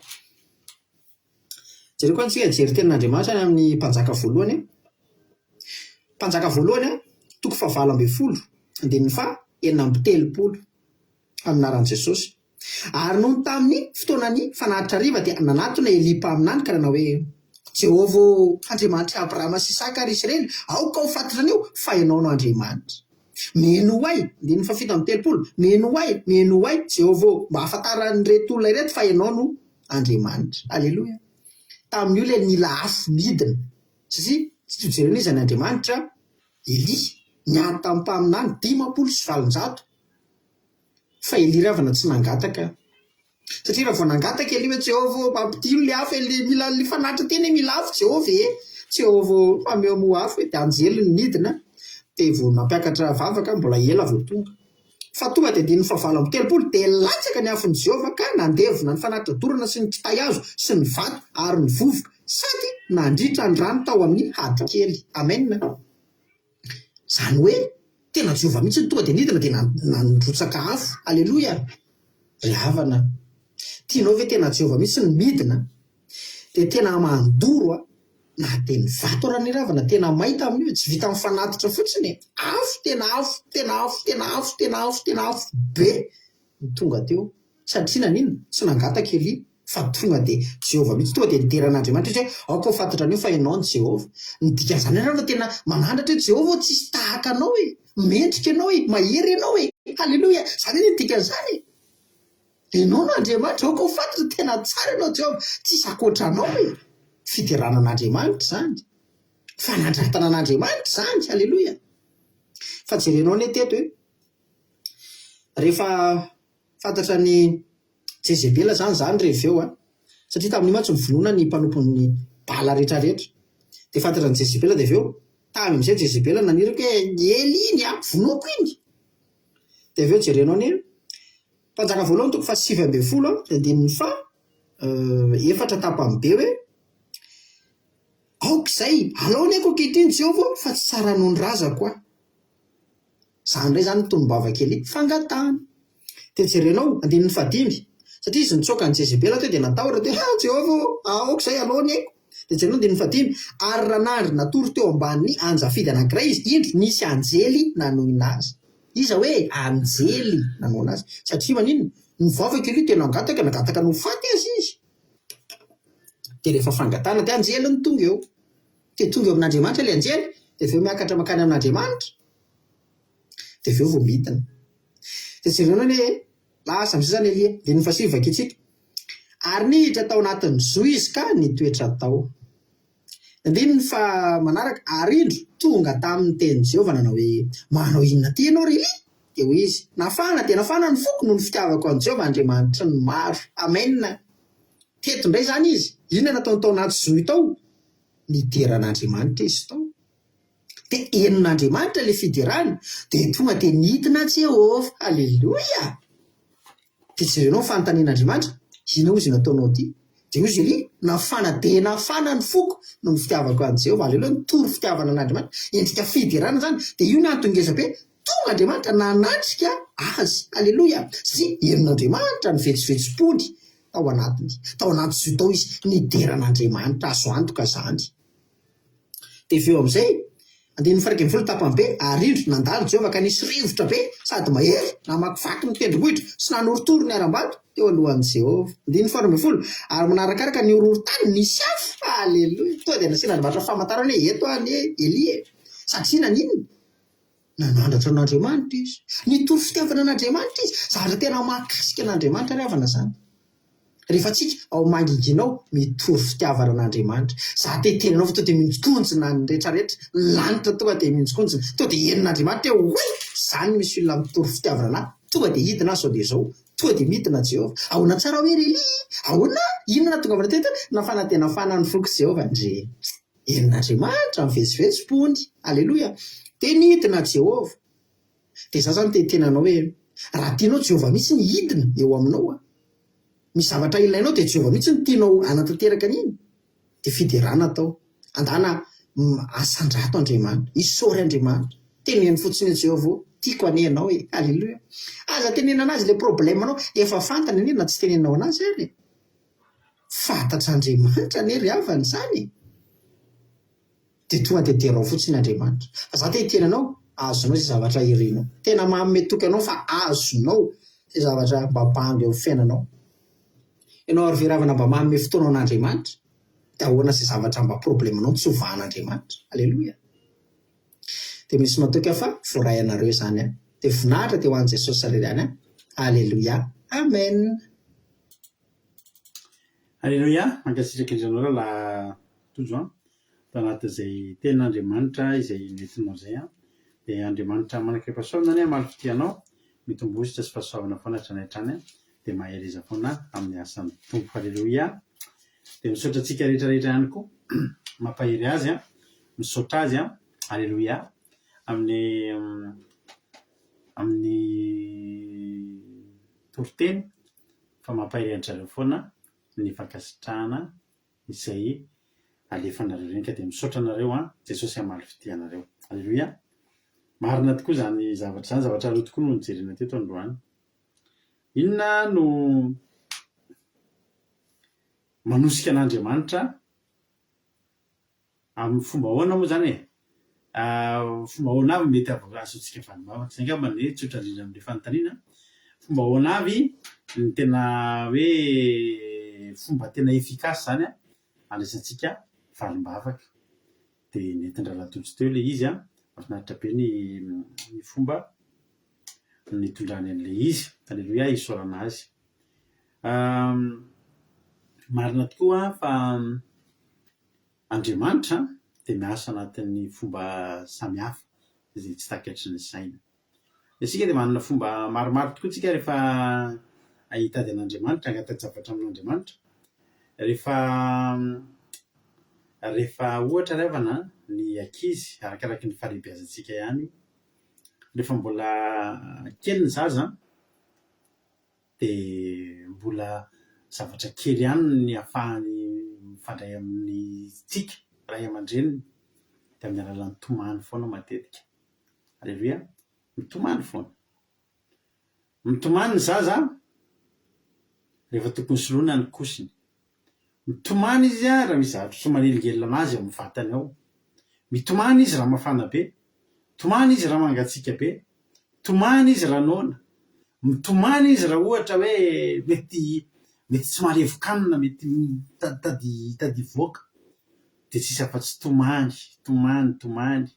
Jereko antsika jery tenin'Andriamanitra amin'ny mpanjaka voalohany. Mpanjaka voalohany toko fa 20 andininy fa 430 aminaran'i Jesosy. Ary noho tamin'ny fotoanany fanahitra riva dia nanatona Elipa aminany ka nanao hoe Jehova Andriamanitra Abrahama sy Isaka ary Israely, aoka ho fantatranio fa ianao no Andriamanitra. Meno ahy, andininy fa 730, meno ahy Jehova mba ahafantaran'ireto olona ireto fa ianao no Andriamanitra. Alleluia. Tamin'io ilay nila afo midina, satria tsy tojerena izy any Andriamanitra. Eli niany tamin'ny mpaminany 570, fa Eli ravana tsy nangataka, satria raha vao nangataka Eli hoe Jehova mampidino le afo, mila fanatra teny mila afo Jehova, Jehova fameomo afo dia anjely ny midina dia vao nampiakatra vavaka mbola ela vao tonga. Fa tonga dia andininy fa 20 dia latsaka ny afon'i Jehova ka nandevona ny fanatitra dorana sy ny kitay hazo sy ny vato ary ny vovoka, sady nandritra ny rano tao amin'ny hady kely. Amen. Zany hoe tena Jehova mihitsy tonga dia nidina dia nandrotsaka afo. Alleluia. Ry havana, tianao ve tena Jehova mihitsy ny midina dia tena mandoro na dia ny vato raha ny ravana tena mahita amin'io, tsy vita mifanatitra fotsiny. Afo, tena afo, tena afo, tena afo, tena afo, tena afo be ny tonga teo. Satria naninona? Tsy nangataka Eli, fa tonga dia Jehova mihitsy tonga dia nideran'Andriamanitra hoe aoka ho fantatra anio fa ianao ny Jehova. Ny dikan'izany raha tena manandratra hoe Jehova tsisy tahaka anao e, mendrika anao e, mahery anao e. Alleluia. Zany ny dikan'izany. Ianao no Andriamanitra, aoka ho fantatra tena tsara ianao Jehova, tsisy akoatra anao e. Fideranan'Andriamanitra zany, fanandrantanan'Andriamanitra zany. Alleluia. Fa jerenao ny teto hoe rehefa fantatra ny Jezebela zany reveo satria tamin'io mantsy mivonoana ny mpanompon'ny bala rehetrarehetra, dia fantatra ny Jezebela dia aveo tamy amin'izay Jezebela naniraka hoe Eli iny vonoako iny. Dia aveo jerenao ny mpanjaka voalohany toko fa 7 dia andininy fa 4 tapany be hoe aok'izay aloha aiko ankehitriny Jehova fa tsy tsara noho ny razako a. Zany indray zany tonombava kely fangatahana. Dia jerenao andininy fa 5, satria izy nitsoaka ny Jezebela teo dia natahora dia Jehova aok'izay aloha aiko. Dia jerenao andininy fa 5, ary raha nandry natory teo ambanin'ny anjafidy anankiray izy, indro nisy anjely nanohina azy. Iza hoe anjely nanohina azy, satria maninona? Ny vava kely tena nagataka no faty azy izy. Dia rehefa fangatana dia anjely ny tonga eo. Dia tonga eo amin'Andriamanitra ilay anjely, dia aveo miakatra makany amin'Andriamanitra, dia aveo vao midina. Dia jerenao ny lasa amin'izay zany Elia, dia ny fa 7 vakitsika. Ary niditra tao anatin'ny zo izy ka nitoetra tao. Andininy fa manaraka, ary indro tonga tamin'ny teny Jehova nanao hoe manao inona ty ianao ry? Dia hoy izy, nafana dia nafana ny foko noho ny fitiavako an'i Jehova Andriamanitra ny maro. Amen. Teto indray zany izy, inona nataony tao anaty zo tao? Nideran'Andriamanitra izy tao. Dia henon'Andriamanitra ilay fiderana, dia tonga dia nidina Jehova. Alleluia. Dia jerenao fanontanian'Andriamanitra, inona hozy nataonao ty? de io zeli nafana de nafana ny foko no ny fitiavako an' Jehovah. Aleloha, ny toro fitiavana an'Andriamanitra, endrika fidirana zany. De io nahatongeza be tonga Andriamanitra nanatrika azy. Aleloha, sy herin'Andriamanitra ny vetsovetsom-pony tao anatiny, tao anaty zio tao izy nideran'Andriamanitra, azo antoka zany. De veo amin'izay andiny faraika folo tapany be arindro nandalo Jehovah ka nisy rivotra be sady mahery namakivaky ny tendrombohitra sy nanorotoro ny aram-bato teo alohan'i Jehovah. Andiny farambe folo ary manarakaraka ny horohorontany nisy afo. Aleloha, tonga de nasiana Andriamanitra famantarana hoe eto any Elia satria nanino nanandratra an'Andriamanitra izy, nitoro fitiavana an'Andriamanitra izy. Zavatra tena mahakasika an'Andriamanitra ry havana zany. Rehefa tsika ao manginginao mitoro fitiavana an'Andriamanitra, za tetenanao fa to de minjokonjina ny rehetrarehetra, lanitra tonga de minjokonjina, to de henin'Andriamanitra hoe zany misy olona mitoro fitiavana anahy, tonga de hidina sao de zao, tonga de midina Jehovah. Ahoana tsara hoe Reli, ahoana inona tonga avana teto nafana de nafana ny foko Jehovah ndre henin'Andriamanitra mivezivezim-pony. Aleloha, de nidina Jehovah. De za zany tetenanao hoe raha tianao Jehovah mihitsy ny hidina eo aminao, misy zavatra ilainao de Jehovah mihitsy ny tianao anatanteraka an'iny, de fiderana atao, andana asandrato Andriamanitra, isaory Andriamanitra, teneny fotsiny Jehovah tiako anenao e. Aleloha, aza tenena anazy le problemanao efa fantany anie na tsy tenenao anazy ary, fantatra Andriamanitra anie ry havany zany, de tonga de derao fotsiny Andriamanitra. Fa za tenenao azonao zay zavatra irinao, tena mahametoky anao fa azonao zay zavatra mba bango eo fiainanao. Ianao ary veravana mba manome fotoana an'Andriamanitra, de ahoana zay zavatra mba problemanao tsy hovan'Andriamanitra. Aleloha, de misy matoka fa voray anareo zany a, de vinahitra teo an' Jesosy sareriany a. Aleloha, amen. Aleloha, mankasitraka indranao la tojo tanatin'izay tenin'Andriamanitra izay nentinao zay a. De Andriamanitra manakaipahasoavana any amaly fitianao, mitombositra sy fahasoavana foana hatrany de mahereza foana amin'ny asan'ny tompo. Aleloha, de misaotra antsika rehetrarehetra ihany koa mampahery azy a, misaotra azy a. Aleloha, amin'ny toriteny fa mampahery antrareo foana ny fankasitrahana izay alefanareo reny, ka de misaotra anareo a, Jesosy amaly fitianareo. Aleloha, marina tokoa zany zavatra zany, zavatra roa tokoa no nijerena teto androany. Inona no manosika an'Andriamanitra amin'ny fomba ahoana moa zany e? Fomba ahoana avy mety azotsika vanim-bavaka zay ngamba ny tsotra indrindra amin'le fanontaniana. Fomba ahoana avy ny tena hoe fomba tena efikasy zany a andraisantsika valim-bavaka. De nentin-draharaha tojo teo le izy a, mahafinaritra be ny fomba nitondrany an'le izy. Aleloha, isaorana azy. Marina tokoa fa Andriamanitra de miasa anatin'ny fomba samihafa izay tsy takatry ny saina. Isika de manana fomba maromaro tokoa tsika rehefa ahitady an'Andriamanitra, hangataka zavatra amin'Andriamanitra. Rehefa ohatra revana ny ankizy, arakaraky ny fahalehibiazantsika ihany, rehefa mbola kely ny zaza de mbola zavatra kely ihany ny ahafahany mifandray amin'ny tsika ray aman-dreniny, de amin'ny alalan'ny tomany foana matetika. Aleloha, mitomany foana, mitomany ny zaza rehefa tokony soloina ny kosiny, mitomany izy a raha misy zavatra somanelingelina anazy amin'ny vatany ao, mitomany izy raha mafana be, tomany izy raha mangatsika be, tomany izy raha noana, mitomany izy raha ohatra hoe mety tsy mahalevokanina, mety tady voaka, de tsisy afa-tsy tomany.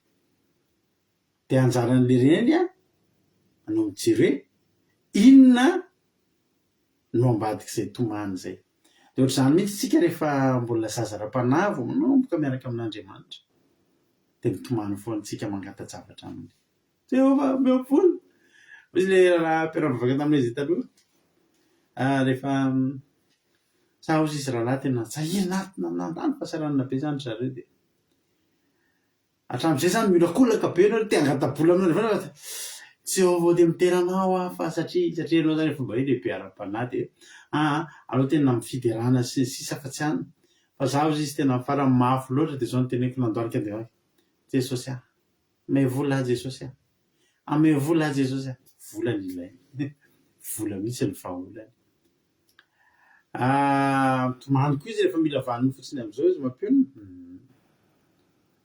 De anjaran'le reny a no mijery hoe inona no ambadika izay tomany zay. De ohatr'izany mihitsy tsika rehefa mbola zaza ra-panavo manomboka miaraka amin'Andriamanitra, de mitomany foana tsika mangata-javatra aminy. Jehovah miampoly, izy le raha mpiara-bavaka tamin'ilay izy taloha, rehefa sahozy izy rahalahy tena sahirana nandany fahasaranana be zany zareo, de hatramin'izay zany miolakolaka be anao te hangata-bola amin'Andriamanitra, tsy avao dia miteranao fa satria anao zany fomba hoe lehibe ara-panahy dia aleo tena mifiderana sy sisa fa tsy any fa zaho izy tena fara mafy loatra dia zao no teneko nandoarika dia Jesosy me vola Jesosy ame vola Jesosy vola ny ilay vola mihitsy ny vahaolany tomany koa izy rehefa mila vaniny fotsiny amin'izao izy mampiony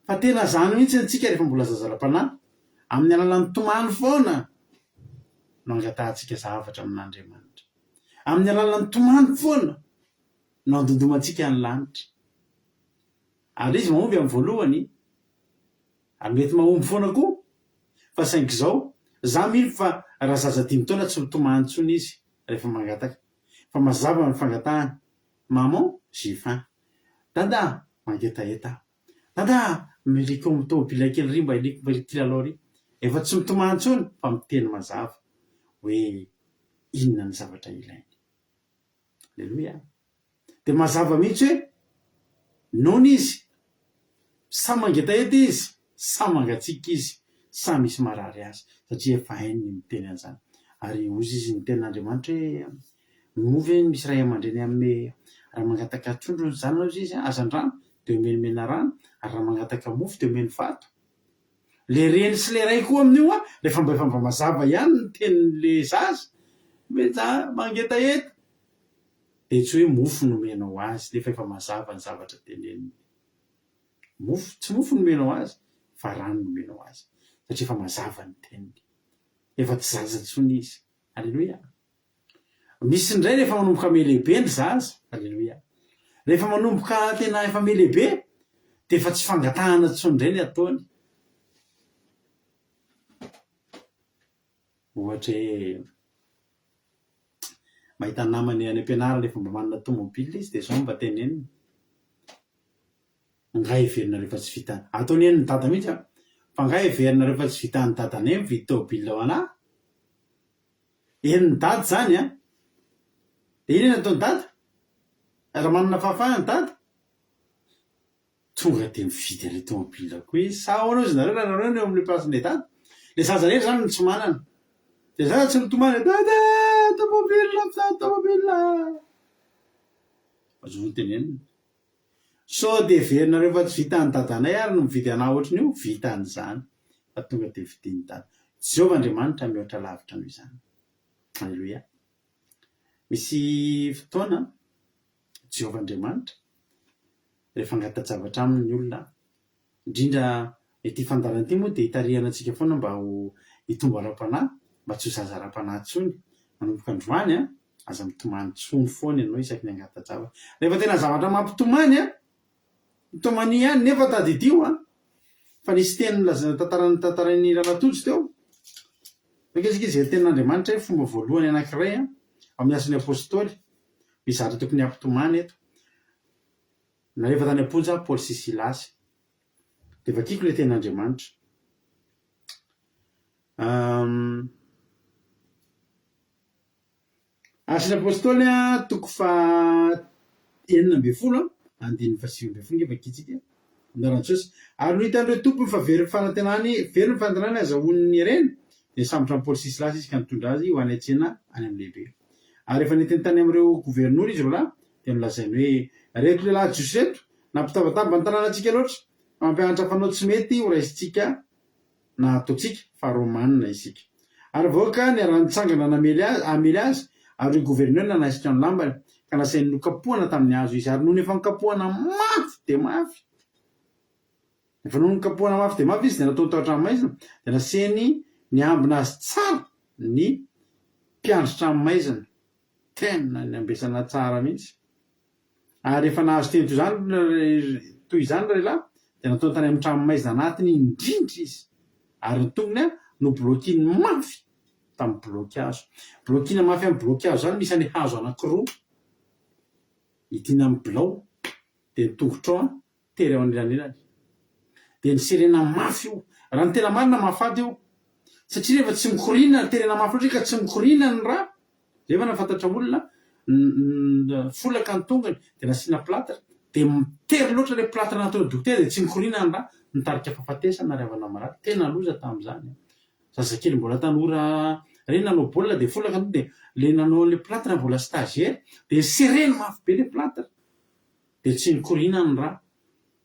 fa tena zany mihitsy antsika rehefa mbola zazara-panahy amin'ny alalan'ny tomany foana no angatahantsika zavatra amin'Andriamanitra amin'ny alalan'ny tomany foana no andondomantsika ny lanitra ary izy mahomby amin'ny voalohany ary mety mahomby foana koa fa saingy izao za mily fa raha zaza 5 taona tsy mitomany tsony izy rehefa mangataka fa mazava ny fangatahany maman j'ai faim dada mangetaeta dada miliko mitômobila kely ry mba iliko kilalao ry efa tsy mitomany tsony fa miteny mazava hoe inona ny zavatra ilainy alleloia dia mazava mihitsy hoe nono izy sa mangetaeta izy sa mangatsika izy sa misy marary azy satria efa hainy miteny an'izany ary ozy izy ny tenin'Andriamanitra hoe miovy misy ray aman-dreny amin'ny raha mangataka trondro ny zanany izy azan-drano dia omenimena rano ary raha mangataka mofo dia omeny fato le reny sy le ray koa amin'io rehefa mba mazava ihany ny tenin'le zaza mety mangetaeta dia tsy hoe mofo nomenao azy nefa efa mazava ny zavatra teneniny mofo tsy mofo nomenao azy fa rano nomenao azy satria efa mazava ny teniny efa tsy zaza tsony izy alleloia misy indray rehefa manomboka ame lehibe ny zaza alleloia rehefa manomboka tena efa ame lehibe dia efa tsy fangatahana tsony indray ny ataony ohatra hoe mahita namany any am-pianarana rehefa mba manana tomobily izy dia zao mba teneniny ngay heverina rehefa tsy vitany ataony eny ny dada mihitsy fa ngay heverina rehefa tsy vitany dadany eny mividy tomobily ao anahy eny ny dady zany dia iny eny ataony dada raha manana fahafahany dada tonga dia mividy an'ilay tomobily koa izy sa ahoana izy nareo raha nareo eo amin'ilay plasin'ilay dada le zaza rehetra zany no tsy manana dia zaza tsy mitomany dada tomobile tomobile azo teneniny sao dia verina rehefa tsy vitany dadanay ary no mividy anah ohatrany io vitany zany fa tonga dia vidiny dada Jehovah Andriamanitra mihoatra lavitra noho izany alleloia misy fotoana Jehovah Andriamanitra rehefa angata-javatra amin'ny olona indrindra ity fandarana ity moa dia hitarihana antsika foana mba ho hitombo ara-panahy mba tsy ho zaza ara-panahy tsony manomboka androany aza mitomany tsony foana ianao isaky ny angata-javatra rehefa tena zavatra mampitomany mitomany ihany nefa tadidio fa nisy teny tantarainy Ralatojo teo fakesika izy tenin'Andriamanitra hoe fomba voalohany anankiray amin'ny asan'ny apôstôly mizatra tokony hampitomany eto na rehefa tany am-ponja Paoly sy Silasy dia vakiko ilay tenin'Andriamanitra asan'ny apôstôly 9:20 andininy 7:20 nge vakitsika andarantsosy ary no hitan'ireo tompony fa very ny fanantenany azahoany ireny dia sambotra amin'ny Paoly sy Silasy izy ka nitondra azy ho any an-tsena any amin'ny lehibe ary rehefa nitenitany amin'ireo gouvernoura izy roalahy dia nolazainy hoe reto lehilahy jiosy reto nampitabataba ny tanànantsika loatra mampianatra fanao tsy mety ho raisitsika na ataotsika fa romanina isika ary voaka ny ara-nitsangana amely azy ary gouverneur nanaisitra ny lambany ka nasainy nokapohana tamin'ny hazo izy ary noho ny efa nikapohana mafy dia mafy efa noho nikapohana mafy dia mafy izy dia nataony tao an-tranomaizina dia naseny ny ambina azy tsara ny mpiandry tranomaizina tena ny ambesana tsara mihitsy ary efa nahazo teny toy izany lehilahy dia nataony tany amin'ny tranomaizina anatiny indrindra izy ary ny tongony no blokiny mafy tamin'ny blokazo blokina mafy amin'ny blokazo zany misy any hazo anankiroa hitina amin'ny bilao dia ny tongotrao tery ao anilanilany dia ny serena mafy io raha ny tena marina mahafaty io satria rehefa tsy mikorina terena mafy loatra ka tsy mikorina ny raha rehefa nafantatra olona folaka ny tongony dia nasiana platra dia mitery loatra ilay platra nataony dokotera dia tsy mikorina ny raha nitarika fahafatesana ry havana marary tena loza tamin'izany zazakely mbola tanora reny nanao baolina de folaka de le nanao le plâtre mbola stagiaire de sereny mafy be le plâtre de tsy nikorina ny raha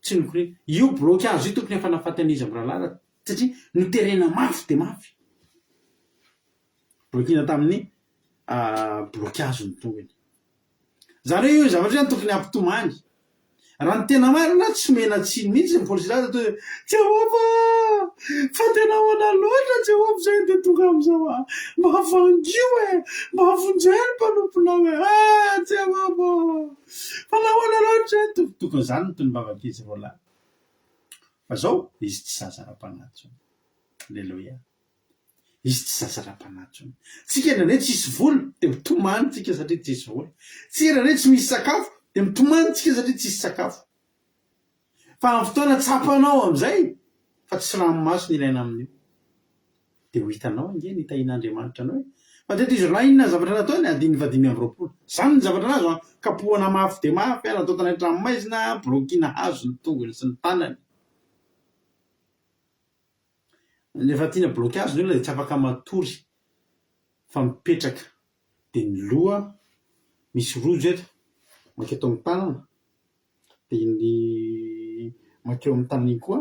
tsy nikorina io blocage io tokony efa nafatana izy amin'ny rahalara satria niterena mafy de mafy blokina tamin'ny blocage ny tongony zareo io zavatra zany tokony ampitomany raha ny tena marina tsy mena tsiny mihitsy ny policy laza to Jehova fa tena hoana loatra Jehova zay de tonga am'izao mba havangio mba havonjay ny mpanomponao Jehova fa nahoana loatra tokony zany no tony mbavakizy roalahy fa zao izy tsy zaza ra-panatsony alleloia izy tsy zaza ra-panatsony tsika nane tsisy vola de mitomany tsika satria tsisy vola tsika nane tsy misy sakafo de mitomany tsika satria tsisy sakafo fa amin'ny fotoana tsapanao am'izay fa tsy ranomaso ny ilaina amin'io de ho hitanao ange ny hitahin'Andriamanitra anao fa teto izy roalahy inona zavatra nataony andiny 520 zany ny zavatra anazy kapohana mafy de mafy natao tanaty ranomaizina blokina hazo ny tongony sy ny tanany nefa tiana blocage ny olona de tsy afaka matory fa mipetraka de ny loha misy rojo eto maketo amin'ny tanana de ny makeo amin'ny tanany koa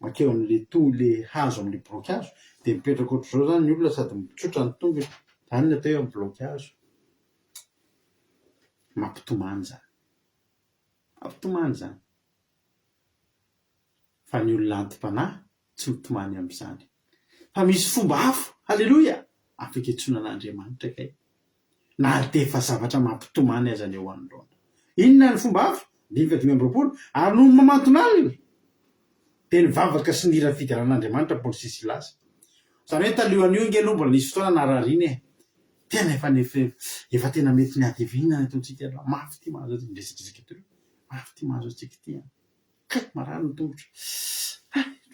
makeo amin'le le hazo amin'le blocage de mipetraka ohatr'izao zany ny olona sady mitsotra ny tongony zany ny atao hoe blocage mampitomany zany mampitomany zany fa ny olona antim-panahy tsy mitomany am'izany fa misy fomba hafa halleloia afaka itsona an'Andriamanitra kay na de fa zavatra mampitomany aza ny eo anoloana inona ny fomba hafa 520 ary noho mamantonalina de ny vavaka sy ny hira fidiran'Andriamanitra Paoly sy Silasy zany hoe talohan'io nge aloha mbola nisy fotoana narariny tena efa tena mety ny adevinana ataontsika mafy ty mahazo ty ndresadresaka ty mafy ty mahazo atsika ty kay marary ny tongotra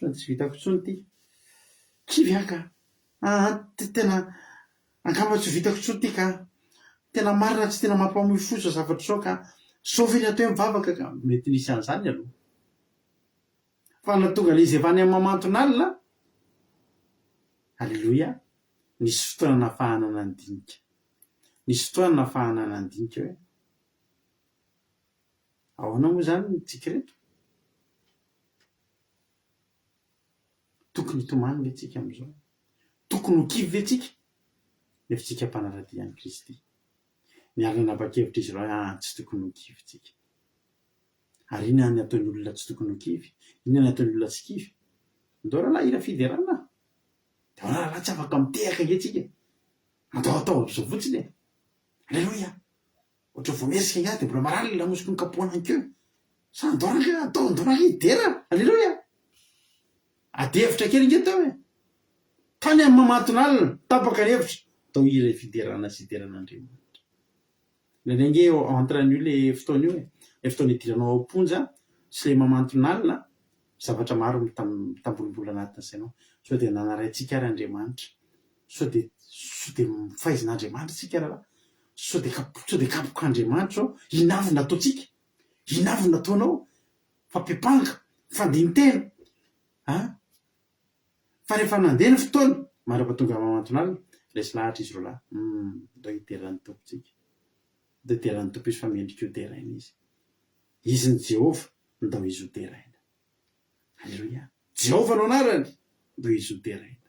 tsy vitako tsony ty kivyaka tena angamba tsy vitako tsony ty ka tena marina tsy tena mampamoifoso zavatra sao ka saofeny atao mivavaka ka mety nisy an'izany aloha fa natonga le izy efa any amin'ny mamantonalina halleloia nisy fotoana nafahana nandinika nisy fotoana nafahana nandinika hoe ahoana moa zany ny tsika reto tokony hitomany ve tsika am'izao tokony ho kivy ve tsika nefa tsika mpanaradian'i Kristy niarina napa-kevitra izy raha tsy tokony ho kivy tsika ary inona ny ataon'ny olona tsy tokony ho kivy inona ny ataon'ny olona tsy kivy ndao rahalahy hira fiderana de rahalahy tsy afaka mitehaka nge tsika atao am'izao fotsiny alleloia ohatra voamesika nga de mbola marary lamosiko ny kapohana ankeo sa andoraka atao andoraka idera alleloia adevitra kely nge tao tany amin'ny mamantonalina tapaka ny hevitra atao hira fiderana sy hideran'Andriamanitra nge entren'io le fotoana io le fotoana hidiranao amponja sy le mamantonalina zavatra maro mitambolombola anatiny sainao so de nanaraintsika ary Andriamanitra so de mifaizin'Andriamanitra tsika raha so de kapok'Andriamanitra ao inavy nataotsika inavy nataonao fampepanga fandintena fa rehefa nandeha ny fotoana mara-patonga mamantonalina lesy lahatra izy roalahy ndao hiteran'ny tompontsika ndao hiteran'ny tompo izy fa mendrika ho teraina izy ny Jehova ndao izy ho teraina alleloia Jehova no anarany ndao izy ho teraina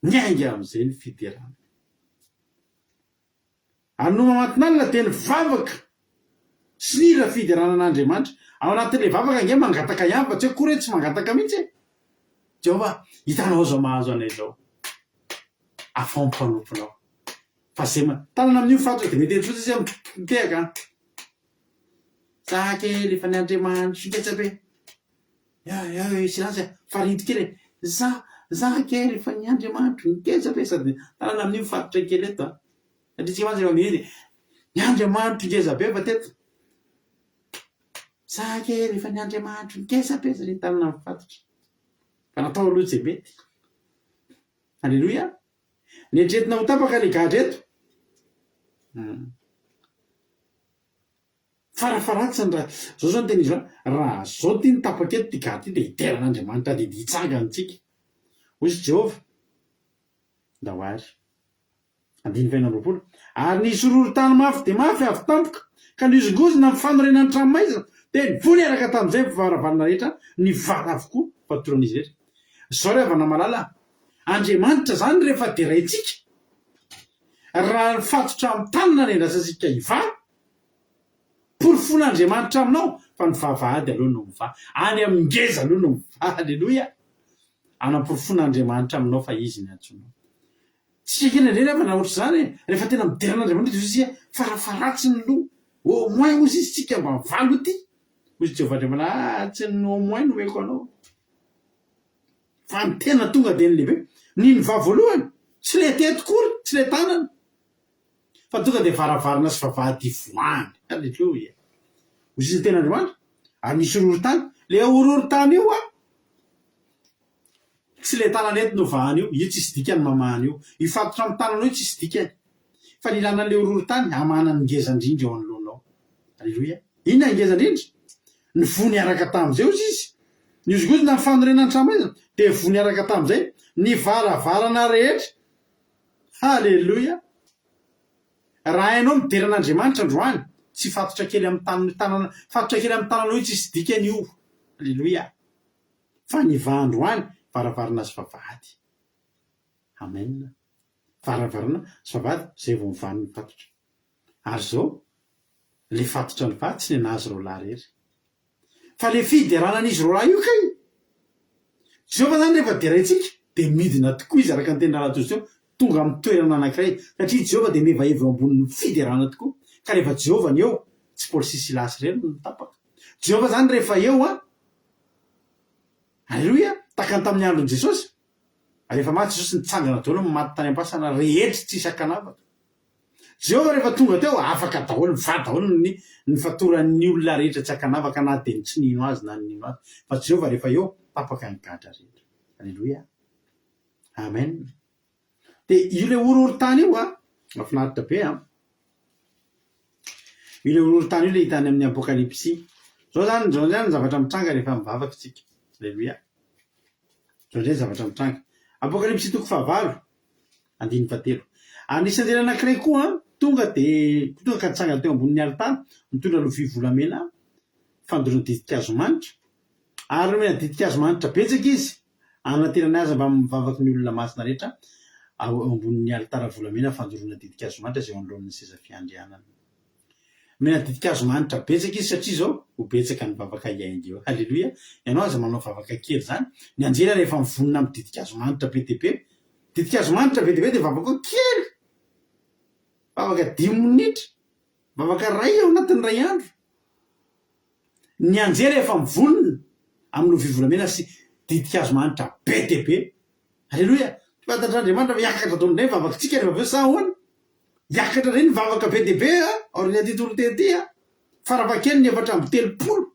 niainga am'izay ny fiderana ary no mamantonalina teny vavaka sy ny hira fideranan'Andriamanitra ao anatin'le vavaka nge mangataka ihany fa tsy hoe kory tsy mangataka mihitsy Jehova hitanao zao mahazo anay zao afampanomponao fa zay tanana amin'io fato de mety etrotsa zay mitehaka zakely efa ny Andriamanitra ngetsabe silansy farinto kely zakely efa ny Andriamanitra ngetsabe sady tanana amin'io fatotra kely eto satria tsika mantsy efa mihety ny Andriamanitra ngezabe fa teto zakely efa ny Andriamanitra ngezabe satria tanana mifatotra fa natao aloha tsy mety alleloia netretina ho tapaka le gadreto farafaratsany raha zao zao ny tena izy raha zao ty ny tapaka eto ty gady ty de hiteran'Andriamanitra de hitsangany tsika hozy Jehova da hoary 5:20 ary nisy roro-tany mafy de mafy avy tampoka ka nizongozona amin'ny fanorenany tranomaizina de nivony araka tamin'izay varavarana rehetra ny vara avokoa fatoran'izy rehetra. Zao re avana malala Andriamanitra zany rehefa deraintsika raha fatotra amin'ny tanana ny andrasasika iva porofon'Andriamanitra aminao fa ny vavahady aloha no miva any amin'ny ngeza aloha no miva. Halleloia. Anaporofon'Andriamanitra aminao fa izy ny antsonao. Tsika kely indray rehefa na ohatry zany rehefa tena mideran'Andriamanitra izy farafaratsy ny loha au moins ozy izy tsika mba mivalo ity ozy Jehova Andriamanitra tsy ny au moins nomeko anao fa ny tena tonga de ny lehibe ny va voalohany tsy le tetokory tsy le tanana fa tonga de varavarana sy vavahady voany. Halleloia. Ozy izy tena Andriamanitra ary nisy roro-tany le ororo-tany io tsy le tanana ety no vahany io tsisy dikany mamahany io ifatotra amin'ny tananao io tsisy dikany fa ny ilana le ororo-tany amana ny ngezandrindra eo anoloanao. Halleloia. Inona ngezandrindra? Ny vony araka tamin'izay ozy izy nizogozona ny fanorenany tranomaizina de vony araka tamin'izay ny varavarana rehetra. Halleloia. Raha hainao mideran'Andriamanitra androany tsy fatotra kely amin'ny tanana fatotra kely amin'ny tananao io tsisy dikany io. Halleloia. Fa ny va androany varavarana sy vavahady. Amen. Varavarana sy vavahady zay vao mivany ny fatotra. Ary zao le fatotra ny va tsy le nazy ro lahy rery fa le fideranan'izy ro lahy io kay Jehova zany rehefa deraintsika de midina tokoa izy araka ny teny rahatosy eo tonga amin'ny toerana anankiray satria Jehova de mevaheva ambonin'ny fiderana tokoa ka rehefa Jehova ny eo tsy Paoly sy Silasy reny no tapaka. Jehova zany rehefa eo Halleloia. Takany tamin'ny andron'i Jesosy rehefa maty Jesosy nitsangana daholo maty tany am-pasana rehetra tsisy akanavaka. Jehova rehefa tonga teo afaka daholo mivady daholo ny fatoran'ny olona rehetra tsy akanavaka na de ny tsy nino azy na ny nino azy fa Jehova rehefa eo tapaka ny gadra rehetra. Halleloia. Amen. De io le ororo-tany io mahafinaritra be io le ororo-tany io le hitany amin'ny Apokalipsy. Zao zany zavatra mitranga rehefa mivavaka tsika. Halleloia. Zao ndray zavatra mitranga. Apokalipsy 4:9-3. Anisan'ireo anankiray koa tonga ka nitsanga teo ambonin'ny alitara mitondra lovia volamena fandorona didikazo manitra ary omena didikazo manitra betsaka izy anaterana azy mba mivavaky ny olona masina rehetra ambonin'ny alitara volamena fandorona didikazo manitra zay anoloan'ny seza fiandrianana. Mena didikazo manitra betsaka izy satria zao ho betsaka ny vavaka iainga eo. Halleloia. Ianao aza manao vavaka kely zany ny anjela rehefa mivonona amin'ny didikazo manitra be dia be didikazo manitra be dia be dia vavaka kely vavaka 5 minitra vavaka ray ao anatin'ny ray andro ny anjela rehefa mivonona amin'ny lovia volamena sy didikazo manitra be dia be. Halleloia. Fantatr'Andriamanitra hiakatra taon'indray vavakantsika rehefa aveo sa ahoana hiakatra reny vavaka be dia be orina titolotety farafakely ny 430.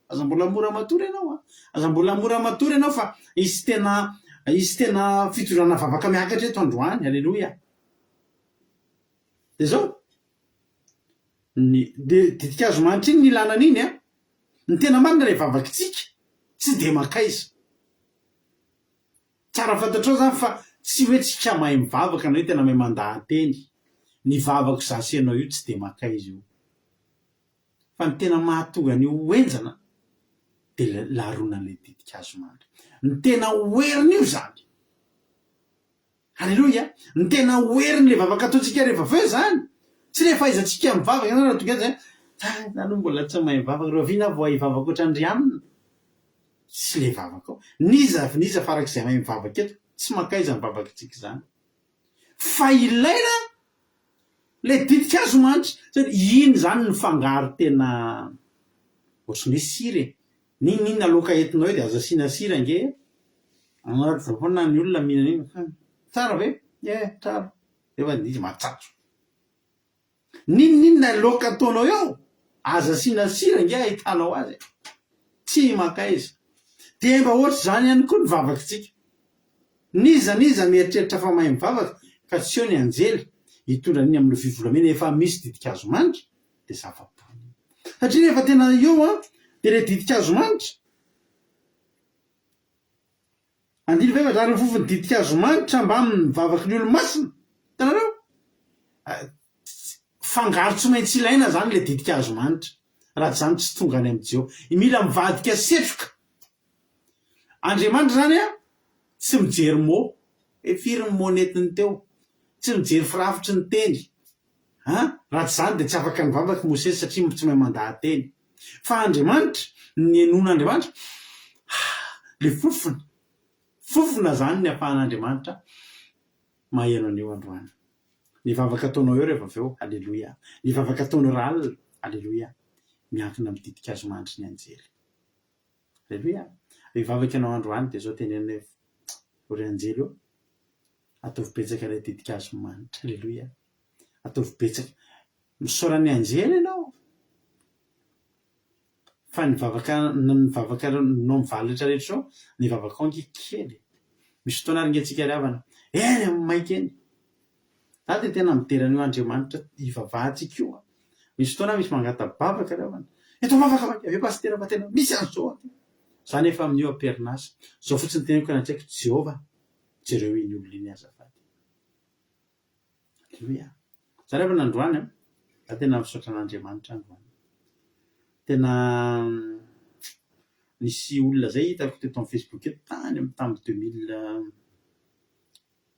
Aza mbola mora matory ianao aza mbola mora matory ianao fa izy tena fitondrana vavaka miakatra eto androany. Halleloia. De zao de didikazo manitra iny ny ilanan'iny ny tena marina le vavakantsika tsy de makaiza tsara fantatrao zany fa tsy hoe tsika mahay mivavaka na hoe tena mahay mandahan-teny ny vavako zasy anao io tsy de makaiza io fa ny tena mahatonga ny hoenjana de laharonan'le didikazo manitra ny tena hoeriny io zany. Halleloia. Ny tena hoeriny le vavaka ataontsika rehefa aveo zany tsy le fahaizantsika mivavaka na tonga zany naloha mbola tsy mahay mivavaka ro avina vo hivavaka ohatr'Andrianina tsy le vavaka ao niza farak'izay mahay mivavaka eto tsy makaiza mivavaka tsika zany fa ilaina le didikazo manitra iny zany ny fangaro tena ohatrany hoe sira ninona loka entinao de aza asiana sira nge anatr'zafoana ny olona mihinana iny tsara ve tsara efa izy matsatso ninona loka ataonao eo aza asiana sira nge ahitanao azy tsy makaiza de mba ohatry zany ihany koa ny vavakantsika niza mieritreritra fa mahay mivavaka ka tsy eo ny anjely hitondra niny amin'ny lovia volamena efa misy didikazo manitra de zava-pony satria rehefa tena eo de le didikazo manitra andiny ve mazary fofony didikazo manitra mba mivavaky ny olo masina tanareo fangaro tsy maintsy ilaina zany le didikazo manitra raha zany tsy tonga any am'jeo mila mivadika setroka andriamanitra zany a tsy mijery mo firy ny monetiny teo tsy mijery firafitry ny teny raha tsy zany de tsy afaka nivavaky mosesy satria tsy mahay mandahateny fa andriamanitra ny enon'andriamanitra le fofona zany ny afahan'andriamanitra maheno an'eo androany ny vavaka ataonao eo rehefa aveo alleloia ny vavaka ataonao ralina alleloia miankina amin'ny didikazo manitry ny anjely alleloia mivavaka anao androany de zao tenena ory anjely eo ataovy betsaka ilay didikazo manitra alleloia ataovy betsaka misaoran'ny anjely ianao fa ny vavaka nao mivaly rehetrarehetra ao ny vavaka ao angikely misy fotoana aringentsika riavana eny amin'ny maika eny za de tena miteran'io andriamanitra ivavahantsika io misy fotoana misy mangatabavaka riavana eto vavaka maika ave pasitera fa tena misy an'izao zany efa amin'io amperinasa zao fotsiny teneko anatsaiko Jehova jereo iny olona iny azafady alleloia za rehefa nandroany za tena misaotra an'andriamanitra androany tena nisy olona zay hitako teto amin'ny Facebook eto tany amin'ny tamby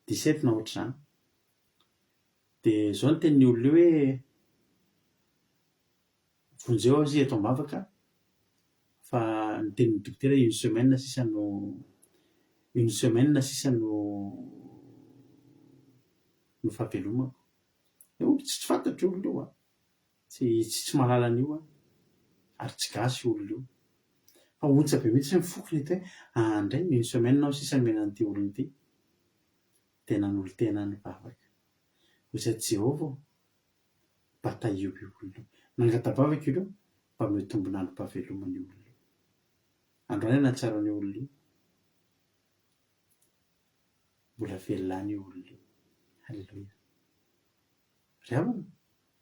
2017 na ohatra zany de zao ny tenin'ny olona hoe vonjeo azy eto am-bavaka fa ny tenin'ny dokotera une semaine sisa no fahavelomako olo tsy fantatry olona io tsy mahalala an'io ary tsy gasy olona io fa ontsa be mihitsy mifokony ity hoe andray une semaine aho sisa menan'ity olona ity tena n'olo tena ny vavaka oza Jehova bataio io olona nangatabavaka io mba metombona ny mpavelomany olona androany natsarany olona io mbola velona io olona io alleloia riavana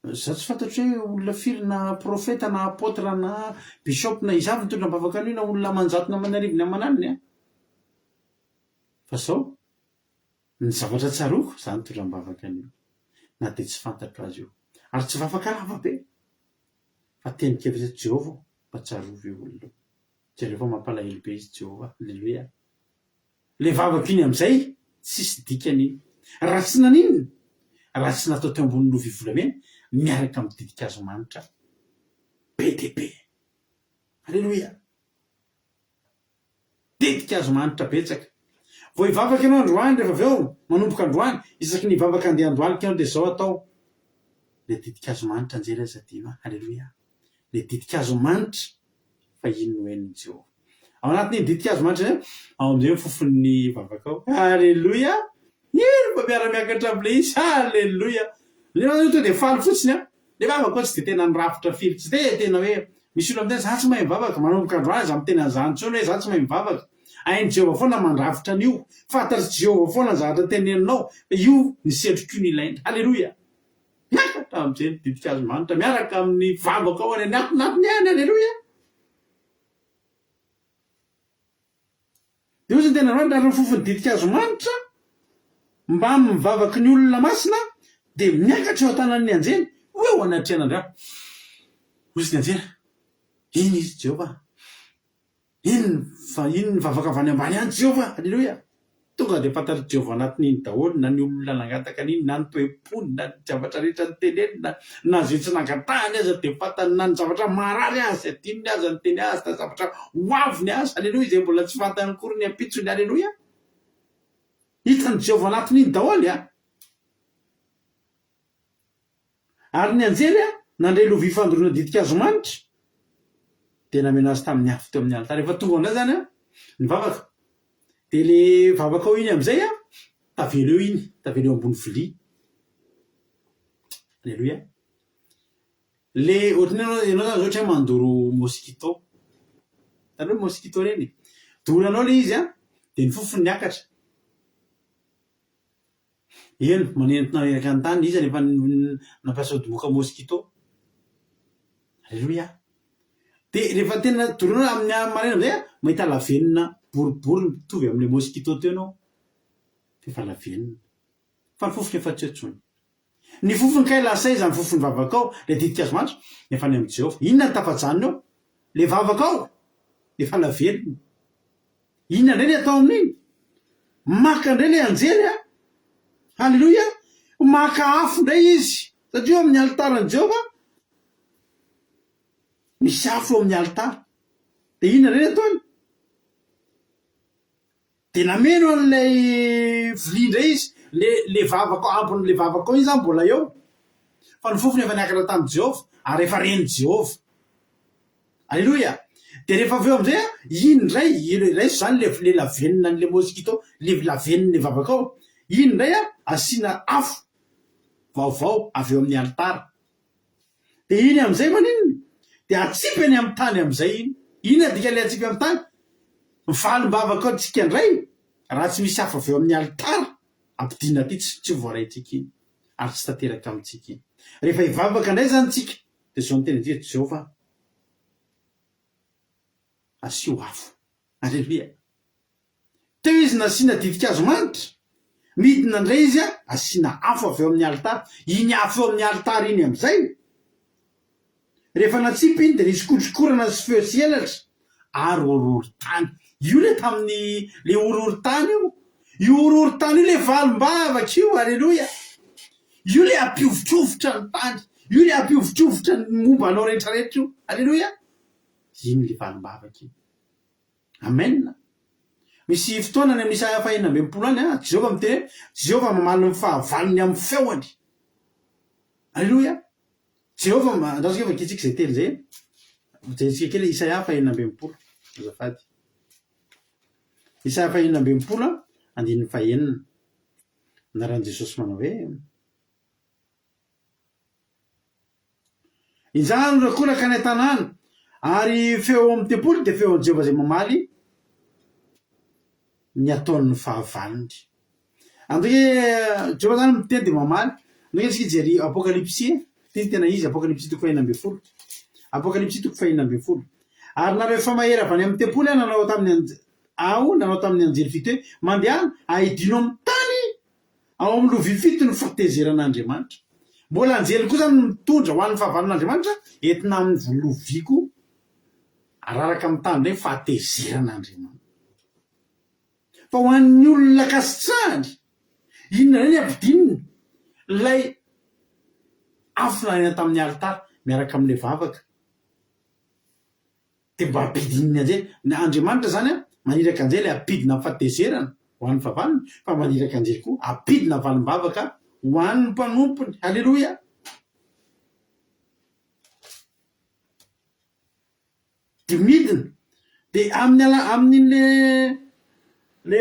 za tsy fantatry hoe olona firy na profeta na apôtra na bishop na izavy nitondra bavaka an'io na olona manjatona manarivony aman'aliny fa zao ny zavatra tsaroko za nitondra bavaka an'io na de tsy fantatro azy io ary tsy vavaka lava be fa tenikevitra Jehova mba tsarovy io olona jereo fa mampalahelo be izy Jehova alleloia le vavaka iny am'izay tsisy dikany iny raha tsy naninona raha tsy natao teo ambony lovy volamena miaraka amin'ny didikazo manitra be de be alleloia didikazo manitra betsaka vo hivavaka ianao androany rehefa aveo manomboka androany isaky ny vavaka andeha androalika ianao de zao atao le didikazo manitra anjely aza dima alleloia le didikazo manitra fa ino no henony Jehova ao anatin'ny didikazo manitra zay ao am'izay fofon'ny vavaka ao alleloia ino mba miara-miakatra am'le izy alleloia le to de faly fotsiny le vavaka tsy de tena nyrafitra firy tsy de tena hoe misy olo am'tena za tsy mahay mivavaka manomboka androany za mitena zany tsony hoe za tsy mahay mivavaka ainy Jehova foana mandrafitra an'io fantatry Jehova foana zavatra teneninao io ny setroko ny ilaina alleloia miakatra am'izay ny didikazo manitra miaraka amin'ny vavaka ao any anatinatiny any alleloia de ozy ny tena androany raha fofony didikazo manitra mba mivavaky ny olona masina de miakatra eo an-tanan'ny anjely hoe ho anatrehan'andra ozy ny anjely iny izy Jehova iny ny vavaka avany ambany any Jehova alleloia tonga de fantatry Jehova anatin'iny daholo na ny olona nangataka an'iny na ny toe-pony na ny zavatra rehetra ny tenenina na zay tsy nangatahany aza de fantany na ny zavatra marary azy adininy aza ny teny azy na zavatra hoaviny azy alleloia zay mbola tsy fantany kory ny ampitsony alleloia hitany Jehova anatin'iny daholo ary ny anjely nandray lovia fandorona didikazo manitra de nameno azy tamin'ny afo teo amin'ny alitara rehefa tonga amin'izay zany ny vavaka de le vavaka ao iny am'izay tavelo eo iny tavelo eo ambony vilia alleloia le ohatrany ianao zany ohatra hoe mandoro mosquito tany hoe mosquito reny doranao le izy de ny fofony niakatra eno manentina eraka ny tany izy rehefa nampiasa odimoka mosquito alleloia dia rehefa tena toroana amin'ny maraina amizay mahita lavenina boribory mitovy amin'le moskito teo anao dia efa lavenina fa ny fofony efa tsy otsony ny fofony kay lasay zany fofony vavakao le didikazo mantso nefa ny amin'ny Jehovah inona ny tafajanony ao le vavakao dia efa lavenina inona indray ny atao amin'iny maka indray le anjely a halleloia maka afo indray izy satria amin'ny altarany Jehovah misy afo eo amin'ny altara dia inona indray ny ataony dia nameno an'ilay vilia indray izy le vavakao ampon'le vavakao izy zany mbola eo fa ny fofony efa niakatra tamin'i Jehovah ary efa reny Jehovah halleloia dia rehefa aveo amizay iny indray raiso zany le lavenina n'le moskito le lavenin'le vavakao iny indray asiana afo vaovao avy eo amin'ny altara dia iny amizay maninona dia atsipany amin'ny tany amizay iny adika le atsipy amin'ny tany mivalim-bavakao tsika indray raha tsy misy afo avy eo amin'ny altara ampidina aty tsy voaraitsika iny ary tsy tanteraka amintsika iny rehefa hivavaka indray zany tsika dia zao notena dia Jehovah asio afo halleloia teo izy nasiana didikazo manitra midina indray izy asiana afo avy eo amin'ny altara iny afo eo amin'ny altara iny amizay rehefa natsipy iny dia nisy kotrokorana sy feo sy elatra ary ororon-tany io le tamin'ny le ororon-tany io ororon-tany io le valim-bavaka io halleloia io le ampiovitrovotra ny tany io le ampiovitrovotra ny momba anao rehetrarehetra io halleloia iny le valim-bavaka io amen misy fotoana ny amin'ny Isaia 4:20 any Jehovah miteny Jehovah mamaly ny fahavalony amin'ny feony halleloia Jehovah andrasika efa kitsika zay teny zay jerentsika kely Isaia 4:20 azafady Isaia 4:20 naran'i Jesosy manao hoe injano rakoraka ny tanàna ary feo amin'ny tempoly dia feo Jehovah zay mamaly ny ataon'ny fahavalony andreke Jehovah zany miteny dia mamaly andreke tsika jery apokalipsy tena izy apokalipsy 4:20 apokalipsy 4:20 ary nareo efa mahery avy any amin'ny tempoly nanao tamin'ny anjely fito hoe mandehana ahidino amin'ny tany ao amin'ny lovia fito ny fahatezeran'Andriamanitra mbola anjely koa zany mitondra ho an'ny fahavalon'Andriamanitra entina amin'ny loviako araraka amin'ny tany indray fahatezeran'Andriamanitra fa ho an'ny olona kasitrahany inona indray ny ampidininy lay afo nanena tamin'ny altara miaraka amin'le vavaka dia mba ampidininy anjely ny Andriamanitra zany maniraka anjely ampidina amin'ny fahatezerana ho an'ny fahavalony fa maniraka anjely koa ampidina valim-bavaka ho an'ny mpanompony halleloia dia midina dia amin'in'le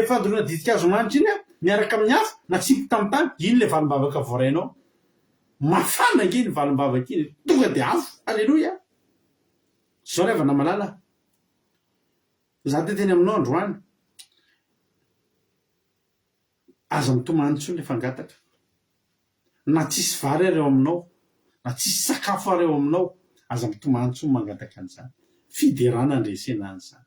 fandoroana didikazo manitra iny miaraka amin'ny afo natsipy tamin'ny tany iny le valim-bavaka voarainao mafana iny valim-bavaka iny tonga dia afo halleloia zao rehefa namalala za teteny aminao androany aza mitomany le fangataka na tsisy vary areo aminao na tsisy sakafo areo aminao aza mitomany mangataka an'izany fiderana andresena an'izany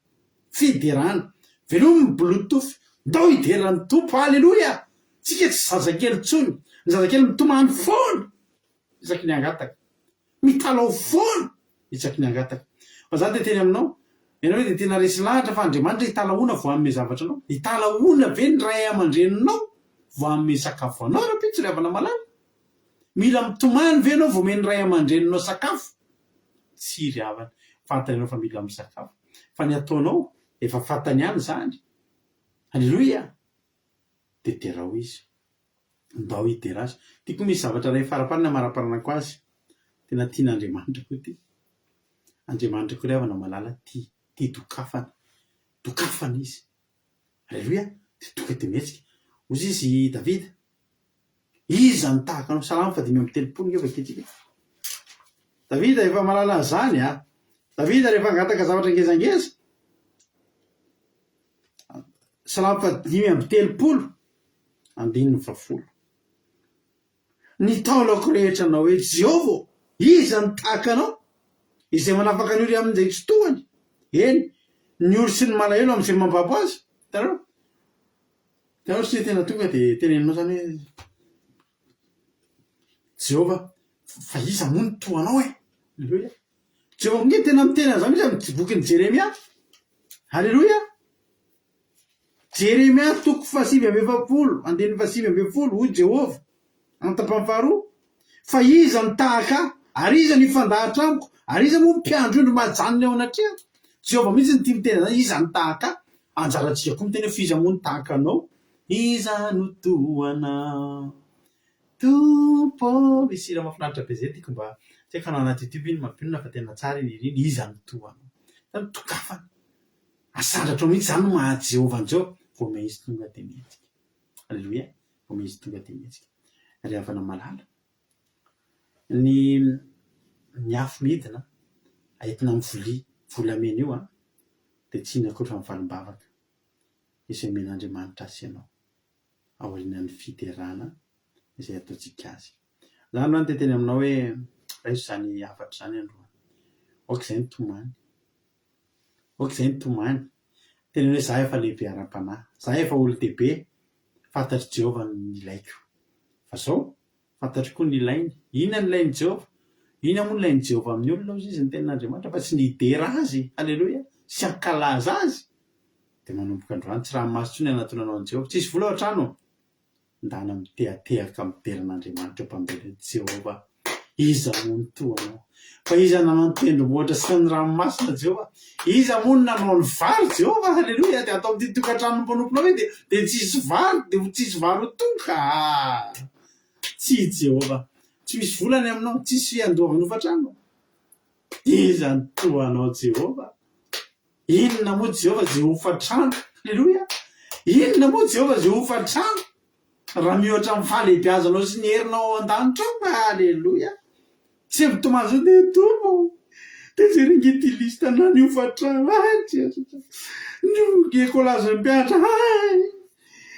fiderana velomy bluetooth ndao hideran'ny tompo halleloia tsika tsy zazakely tsony ny zazakely mitomany foana isaky ny angataka mitalao foana isaky ny angataka fa za teteny aminao ianao hoe dia tena resy lahatra fa Andriamanitra hitalahoana vo amin'ny zavatra anao hitalahoana ve ny ray aman-dreninao vo amin'ny sakafo anao raha-pitsy ry havana malala mila mitomany ve anao vo meny ray aman-dreninao sakafo tsy ry havana fantany anao fa mila amin'ny sakafo fa ny ataonao efa fantany ihany zany halleloia dia derao izy ndao hidera azy tiako misy zavatra ray faraparina maraparanako azy tena tian'Andriamanitra koa ty Andriamanitra koa ry havana malala ty dokafana izy halleloia dia toka dia mihetsika ozy izy Davida iza ny tahaka anao salamo 5:30 efa kitsika Davida efa malala zany Davida rehefa angataka zavatra ngezangeza salamo 5:30 9:10 ny taolako rehetra anao hoe Jehovah iza ny tahaka anao izay manafaka ny ory amin'izay fotoany eny ny olo sy ny malahelo amin'izay mampabo azy tanao sy tena tonga dia teneninao zany hoe Jehova fa iza moa ny toanao Alleluia. Jehova nge tena mitena zany izy amin'ny bokin'ny Jeremia. Alleluia. Jeremia toko 7:20 andiny 7:20 hoy Jehova amin'ny tapany faharoa fa iza ny tahaka ary iza ny fandahatra amiko ary iza moa mpiandro indro mahajanony ao anatria. Jehova mihitsy ny tia mitena zany iza ny tahaka anjarantsika koa miteny fa iza moa ny tahaka anao iza no toanao tompo misy raha mahafinaritra be zay tiako mba tsy haiko anao anaty YouTube iny mampinona fa tena tsara iny iriny iza ny toanao zany tokafana asandratro mihitsy zany no maha Jehovah-njo vao may izy tonga dia mihetsika. Alleluia. Vao may izy tonga dia mihetsika ary havana malala ny afo midina ahetina amin'ny volamena io dia tsy ina koatra amin'ny valim-bavaka izay men'Andriamanitra azy ianao aorianan'ny fiderana izay ataontsika azy. Zany no teteny aminao hoe raiso zany afatra zany androany okizay ny tomany okizay ny tomany tena hoe za efa lehibe ara-panahy za efa olo-dehibe fantatry Jehova ny ilaiko fa zao fantatry koa ny ilainy inona ny ilainy Jehova inona moa ny ilainy Jehova amin'ny olona ozy izy ny tenin'Andriamanitra fa tsy ny idera azy. Alleluia. Sy ankalaza azy dia manomboka androany tsy raha maso tsony anatonanao an Jehova tsisy vola ao an-trano ndana mitehatehaka mideran'Andriamanitra mpambelany Jehova iza moa ny toanao fa iza nanao ny tendrombohitra sy ny ranomasina Jehova iza moa ny nanao ny vary Jehova. Alleluia. Dia atao amin'ity tokantrano mpanomponao hoe dia tsisy vary dia tsisy vary ho tonga tsy Jehova tsy misy volany aminao tsisy fiandoavany hofantrano iza ny toanao Jehova inona moa Jehova zay hofantrano. Alleluia. Inona moa Jehova zay hofantrano raha mihoatra amin'ny fahalehibiazanao sy ny herinao ao an-danitra ao. Alleluia. Tsy mitomany zao dia tombo dia jeringety lista na ny hofantrano ny ekolazon'ny mpianatra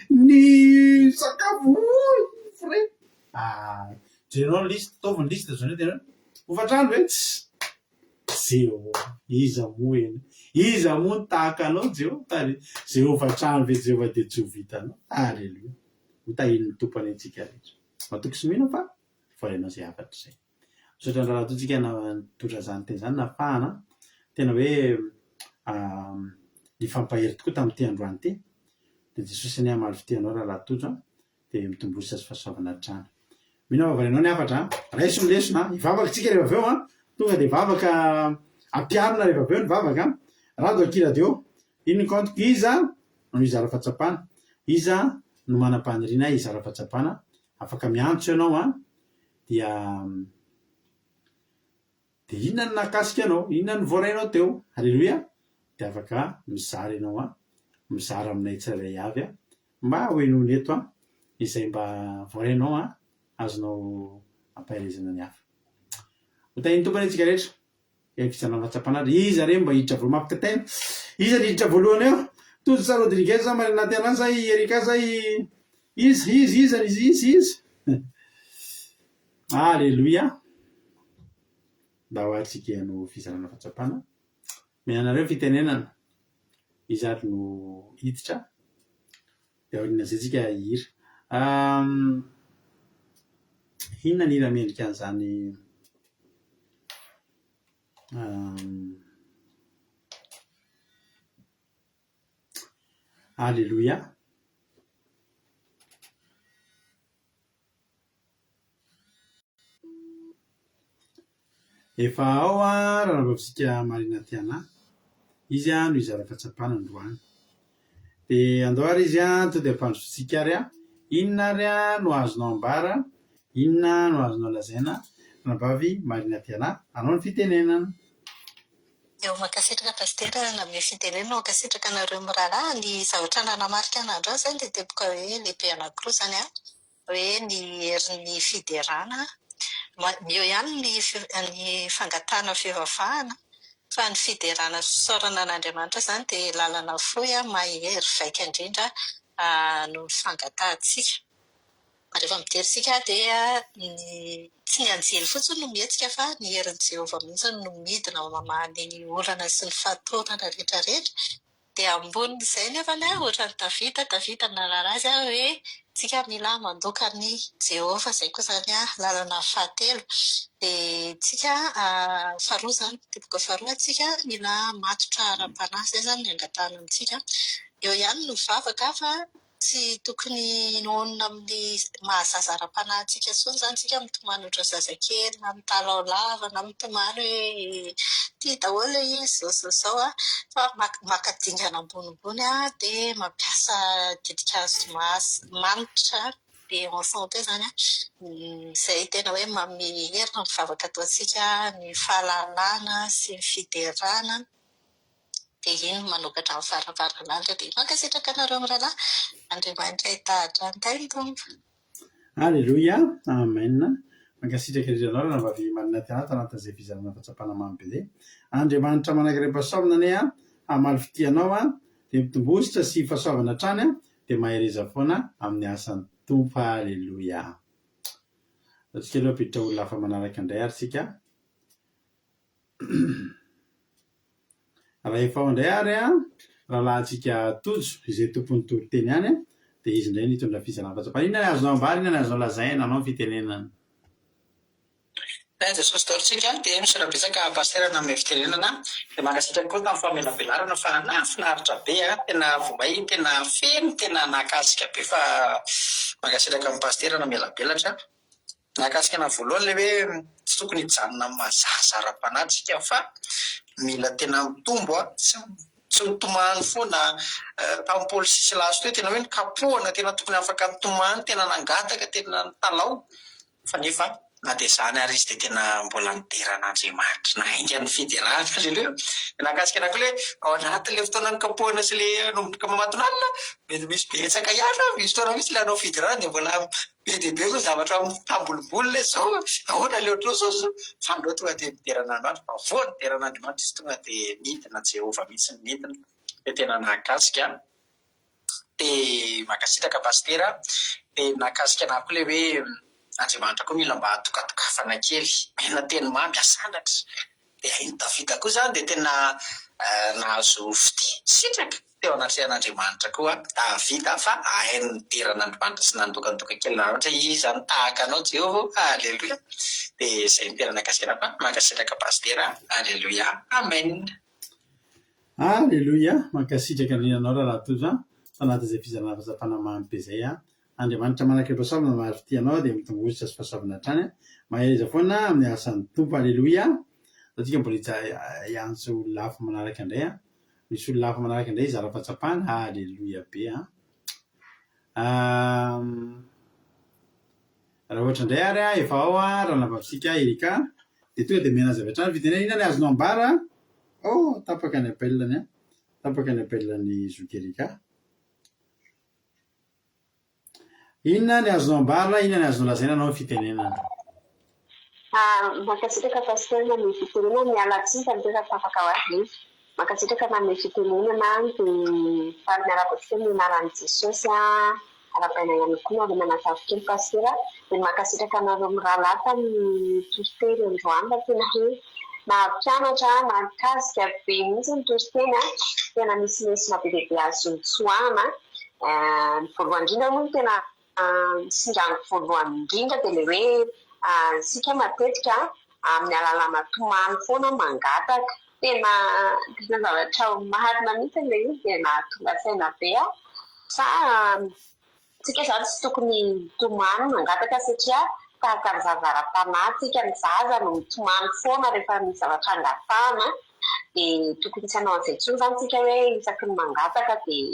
ny sakafo fre jerenao lista taoviny lista zany tena hofantrano ve Jehova iza moa eny iza moa ny tahaka anao Jehova zay hofantrano ve Jehova dia tsy ho vitanao. Alleluia. Hotahiny tompany antsika rehetra matoky sy mino fa voalanao zay afatra zay misaotra ny raha totsika natotra zany teny zany nafahana tena hoe ny fampahery tokoa tamin'ity androany ity dia Jesosy ny amaly fitianao raha latotra dia mitombosa sy fahasoavana trano mino vavarenao ny afatra raiso milesona ivavaka tsika rehefa aveo tonga dia vavaka ampiarina rehefa aveo ny vavaka radio akiradio iny kantoko iza no izara fahatsapana iza no manam-paniriana izara fahatsapana afaka miantso ianao dia inona ny nakasika anao inona ny voarainao teo. Alleluia. Dia afaka mizara ianao mizara aminay tsirairay avy mba hoenony eto izay mba voarainao azonao ampahelezana ny hafa hotahiny tompany antsika rehetra fisanana fahatsapana iza re mba hiditra voalo mampikataina iza ny hiditra voalohany eo tojo sa Rodriguez za marina tena zay Erika zay izy Alleluia. Mba ho atsika no fizarana fahatsapana mianareo fitenenana izy ary no hiditra dia aoriana zay tsika hira inona ny hira mendrika an'izany Alleluia. Efa ao raha navavitsika marina tiana izy no izara fahatsapana androany dia andao ary izy to dia ampandrosotsika ary inona ary no azonao ambara inona no azonao lazaina nabavy marina tiana anao ny fitenenana. Eo mankasitraka pastera na amin'ny fitenenana mankasitraka anareo mirahalahy ny zavatra nanamarika an'andro zany dia teboka hoe lehibe anankiroa zany hoe ny herin'ny fiderana eo ihany ny fangatana fivavahana fa ny fiderana sosorana an'Andriamanitra zany dia lalana fohy mahery vaika indrindra no fangatantsika. Rehefa mijery isika dia tsy ny anjely fotsiny no mietsika fa ny herin'i Jehovah mihitsy no midina mamaha ny olana sy ny fahatonana rehetrarehetra. Dia ambonin'izay nefa ohatra ny Davida nalaza azy hoe tsika mila mandoka ny Jehovah, izay koa izany lalana fahatelo. Dia tsika faharoa izany, teboka faharoa tsika mila matotra ara-panahy, izay izany ny angatahana amintsika. Eo ihany no mivavaka fa tsy tokony nohonina amin'ny mahazaza ara-panahintsika intsony izany tsika mitomany ohatry zazakely na mitalao lava na mitomany hoe tia daholo izy zao fa maka dingana ambonimbony dia mampiasa didik-kazo manitra dia ensanté izany izay tena hoe mamiherina mivavaka ataontsika ny fahalalana sy ny fiderana. Dia iny manokatra amin'ny varavaranandro dia mankasitraka anareo mirahalahy. Andriamanitra hitahatra antainy tompo. Alleluia, amen. Mankasitraka izy ianao raha vavy marina anaty anatin'izay fizarana fahatsapana mamy be izay. Andriamanitra manankiray pasaomina ane hamaly fitianao dia mitombositra sy fahasoavana hatrany dia mahereza foana amin'ny asan'ny tompo. Alleluia. Atsika aloha apiditra olona hafa manaraka indray ary sika. Raha efa ao indray ary raha lahantsika tojo izay tompony toro-teny ihany dia izy indray nitondra fizarana fahatsapana. Inona ny azonao ambara, inona ny azonao lazaina anao fitenenana? Jesosy taolontsika dia misarabetsaka pastera amin'ny fitenenana dia mankasitraka koa tamin'ny famelabelarana fa nafinaritra be tena vombay, tena feno, tena nakasika be fa mankasitraka amin'ny pastera namelabelatra. Nakasika na voalohany le hoe tsy tokony hijanona amin'ny mahazaza ara-panahintsika fa mila tena mitombo tsy mitomany foana. Tamin'ny Paoly sy Silasy teo tena hoe nikapohana, tena tokony afaka mitomany, tena nangataka, tena nitalao fa nefa na dia izany ary izy dia tena mbola nideran'Andriamanitra nainga ny fiderana. Alleluia. Nakasika anakoa hoe ao anatin'ilay fotoana nikapohana sy ilay nomboka mamatonalina mety misy betsaka ihany, misy fotoana misy ilay anao fiderana dia mbola be dia be koa zavatra tambolibolina izao ahoana ilay ohatranao izao fandro tonga dia miderana androandro fa voa nideran'Andriamanitra izy tonga dia midina Jehovah mihitsy midina dia tena nakasika. Dia mankasitraka pastera dia nakasika anahy koa ilay hoe Andriamanitra koa mila mba hatokatokafana kely, mena teny mamy asandratra. Dia iny Davida koa izany dia tena nahazo sitraka teo anatrehan'Andriamanitra koa Davida fa hainy nideran'Andriamanitra sy nandokandoka kely ohatra izany tahaka anao Jehovah. Alleluia. Dia izay ny tena nakasitraka fa mankasitraka pastera. Alleluia, amen. Alleluia, mankasitraka anao raha tojo tanatin'izay fizarana fahatsapana mamy be izay Andriamanitra manankiray pasaomina mahary fitianao dia mitombositra sy fahasoavana hatrany mahereza foana amin'ny asan'ny tompo. Alleluia. Atsika mbola hiantso olona hafa manaraka indray misy olona hafa manaraka indray zara fahatsapana. Alleluia be. Raha ohatra indray ary efa ao raha navavitsika Erika dia tonga dia miana zavatra ny fitenena. Inona ny azonao ambara? Tapaka ny appelany tapaka ny appelany zoky Erika. Inona ny azonao ambara, inona ny azonao lazaina anao fitenenana? Mankasitraka pastera amin'ny fitenenana miala tsika ny tena tapaka ho azy. Mankasitraka amin'ny fitenenana dia faly miaraka ny anaran'i Jesosy arapaina ihany koa ary manakavokely pastera dia mankasitraka anareo mirahalahy tamin'ny toriteny androany tena hoe na mpianatra na mikasika be mihitsy ny toriteny tena misy lesona be dia be azo tsoahana. Ny voalohany indrindra moa tena sindrano voalohany indrindra dia le hoe sika matetika amin'ny alalana tomany foana mangataka tena zavatra marina mihitsy ilay izy dia nahatonga saina be fa tsika izany tsy tokony tomany mangataka satria tahaka ny zazara-panahy tsika ny zaza no mitomany foana rehefa misy zavatra angatahana dia tokony tsy hanao an'izay intsony izany tsika hoe isaky ny mangataka dia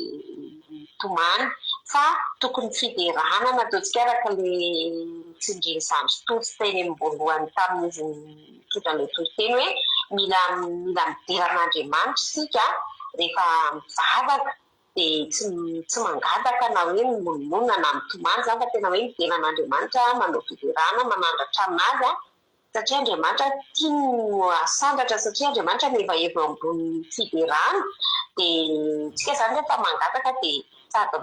tomany fa tokony fiderana nataontsika araka ilay tsindriny izany tory teny voalohany tamin'izy mitondra ilay toriteny hoe mila mideran'Andriamanitra sika rehefa mivavaka dia tsy mangataka na hoe mimonimona na mitomany izany fa tena hoe mideran'Andriamanitra manao fiderana manandratra aminazy satria Andriamanitra tia no asandratra satria Andriamanitra mevaheva ambony fiderana dia tsika izany rehefa mangataka dia sady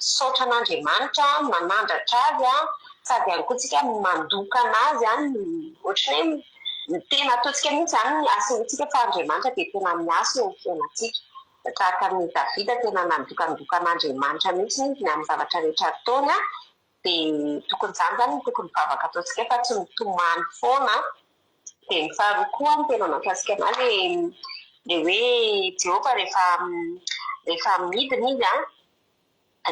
misaotra an'Andriamanitra manandratra azy a sady ihany koa tsika mandoka anazy a ohatrany hoe ny tena ataontsika mihitsy zany ny asantsika fa Andriamanitra dia tena miaso ny fiainantsika tahaka ny Davida tena nandokandoka an'Andriamanitra mihitsy ny amin'ny zavatra rehetra ataony a dia tokony izany zany tokony mivavaka ataontsika fa tsy mitomany foana dia ny faharoa koa ny tena mampiasika anazy le hoe Jehovah rehefa midina izy a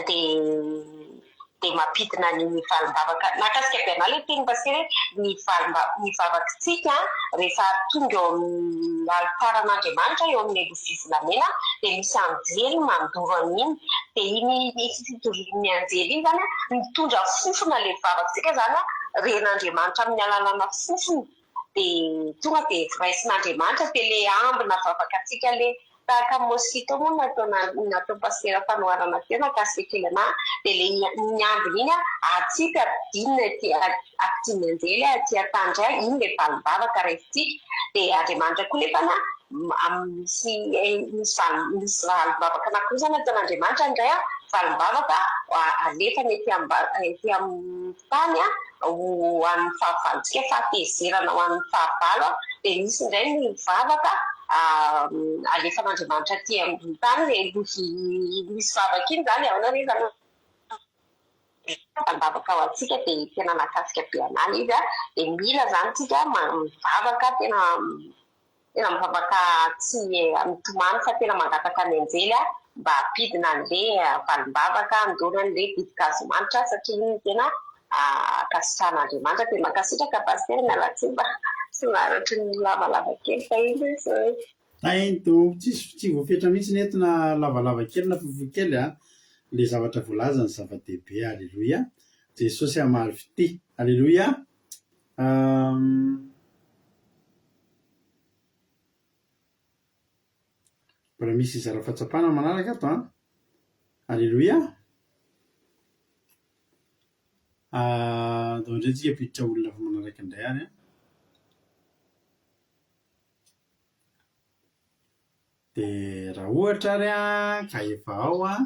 dia mampidina ny valim-bavaka nakasika be anao le teny pasitera ny vavakintsika rehefa tonga eo amin'ny alitaran'Andriamanitra eo amin'ny lovia volamena dia misy anjely mandoro an'iny dia iny fitondron'ny anjely iny zany a mitondra fofona le vavakintsika zany a ren'Andriamanitra amin'ny alalana fofona dia tonga dia raisin'Andriamanitra dia le ambina vavakantsika le tahaka mosquito moa natao pasitera fanoharana tena kasika kely ana dia le ny ambiny iny a atsika adinina atiny anjely aty atandray iny le valim-bavaka raisitsika dia Andriamanitra koa nefana misy valim-bavaka anankiroa zany ataon'Andriamanitra indray a valim-bavaka alefany ety amin'ny tany a ho an'ny fahavalontsika fahatezerana ho an'ny fahavalo a dia misy indray ny vavaka alefan'Andriamanitra aty amin'ny tany le misy vavaka iny zany ahoana re zany valim-bavaka ao atsika dia tena nakasika be anany izy a dia mila zany tsika mivavaka tena mivavaka tsy mitomany fa tena mangataka ny anjely a mba hampidina an'le valim-bavaka andoro an'le didikazomanitra satria iny tena kasitran'Andriamanitra dia mankasitraka pasitera mialatsia mba somaratry ny lavalava kely fa izy to tsy voafetra mihitsy ny entina lavalava kely na fofoa kely a le zavatra voalaza ny zava-dehibe. Alleloia, Jesosy amaly fity. Alleloia. Mbola misy izara fahatsapana manaraka ato a. Alleloia. Indray tsika piditra olona fa manaraka indray any a. Dia raha ohatra ary a ka efa ao a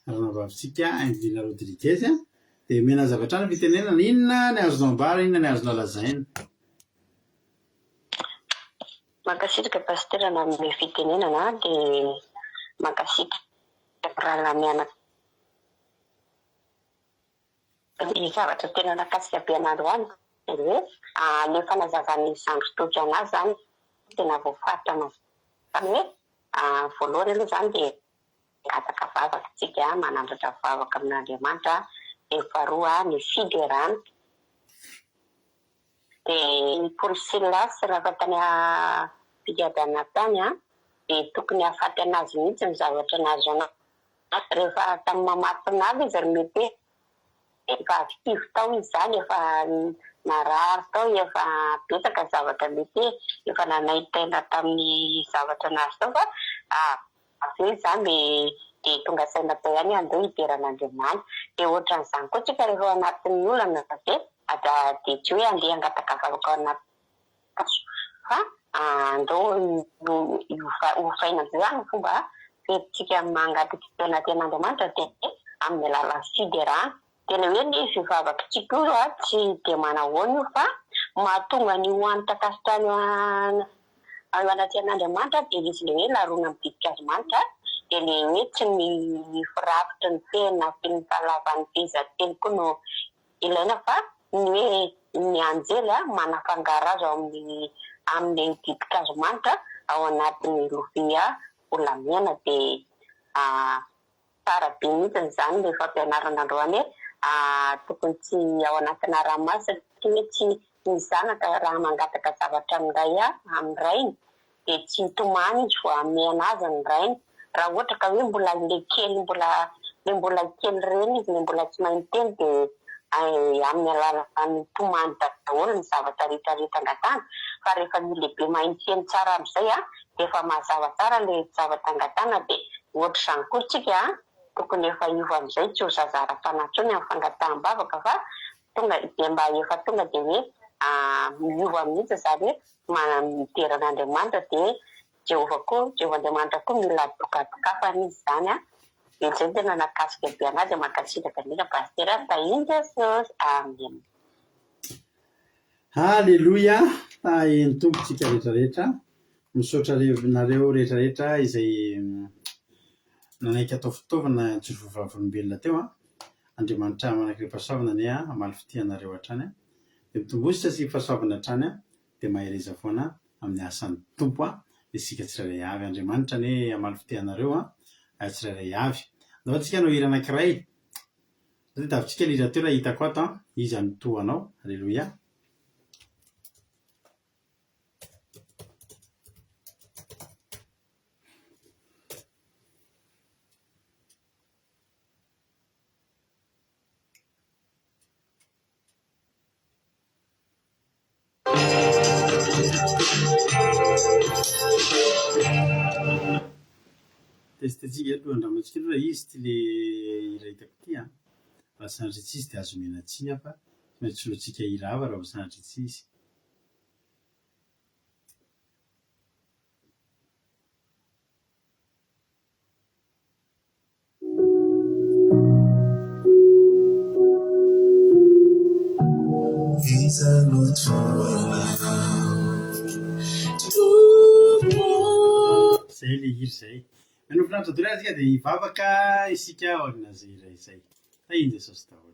ranavavitsika Indila Rodriguez a dia mena zavatra ny fitenenana inona ny azonao ambara inona ny azonao lazaina. Mankasitraka pasitera na amin'ny fitenenana dia mankasitraka rahalamiana ny zavatra tena nakasika be an'androany dia hoe le fanazavany zandrotoky anazy zany tena voafaritra anao zany hoe voalohany aloha zany dia gataka vavaka tsika manandratra vavaka amin'Andriamanitra dia faharoa ny fiderana dia Priscilla sy raha tany mpigadana tany dia tokony hahafaty anazy mihitsy ny zavatra nazo anao rehefa tamin'ny mamatonavy izy ry mety efa aktivy tao izy zany efa narary tao efa betaka zavatra mety efa nanaitaina tamin'ny zavatra nazo tao fa avy zany dia tonga saina tao ihany andeo hideran'Andriamanitra dia ohatran'izany koa tsika rehefa anatin'ny olana dia tsy hoe andeha angataka vavaka ao anaty fa andeo hofaina zany fomba fetritsika mangataka tenaten'Andriamanitra dia amin'ny alalan'ny fiderana. Tena hoe ny fivavakitsika io tsy dia manahoana io fa mahatonga ny hoan'ny takasitrany ao anaty an'Andriamanitra dia izy le hoe larona amin'ny didikazomanitra dia le hoe tsy ny firafitry ny tena sy ny fahalavan'ny fehizanteny koa no ilaina fa ny hoe ny anjely manafangaro azy ao amin'ny didikazomanitra ao anatin'ny lovia volamena dia tsara be mihitsy zany le fampianarana androany tokony tsy ao anatina ranomasina satria hoe tsy ny zanaka raha mangataka zavatra amin'ray amin'ny rainy dia tsy hitomany izy vao ame anazy ny rainy raha ohatra ka hoe mbola le mbola kely reny izy le mbola tsy mahay miteny dia amin'ny alalan'ny tomany daholo ny zavatra rehetrarehetra angatana fa rehefa ny lehibe mahay miteny tsara amin'izay dia efa mazava tsara le zavatra angatana dia ohatr'izany koa tsika tokony efa iova amin'izay tsy ho zazara fanatrony amin'ny fangataham-bavaka fa tonga dia mba efa tonga dia hoe miova mihitsy zany hoe miteran'Andriamanitra dia Jehovah Andriamanitra koa mila dokadokafana izy zany dia zay tena nakasika be anazy mankasitraka ndreka pastera tahiny Jesosy amen. Halleluia. Tahiny tompontsika rehetrarehetra misaotra nareo rehetrarehetra izay nanaiky atao fitaovana tsovavolombelona teo Andriamanitra manakry-pahasoavana ny amaly fitianareo hatrany dia mitombositra sy fahasoavana hatrany dia mahereza foana amin'ny asan'ny tompo isika tsirairay avy. Andriamanitra ny amaly fitianareo tsirairay avy. Andao antsika no hira anankiray dia tavintsika lira teo raha hitako ato izy anotoanao. Halleluia. Testettsika aloha andramantsika aloha izy ty le hira hitako ty raha sanatry izy dia azo menatsiny fa maintsy soloantsika hira hafa raha sanatry izy. Zay le hira zay. Manofinaritra dolo azy dia hivavaka isika aorin'azy hira izay. Tahiny Jesosy daholo.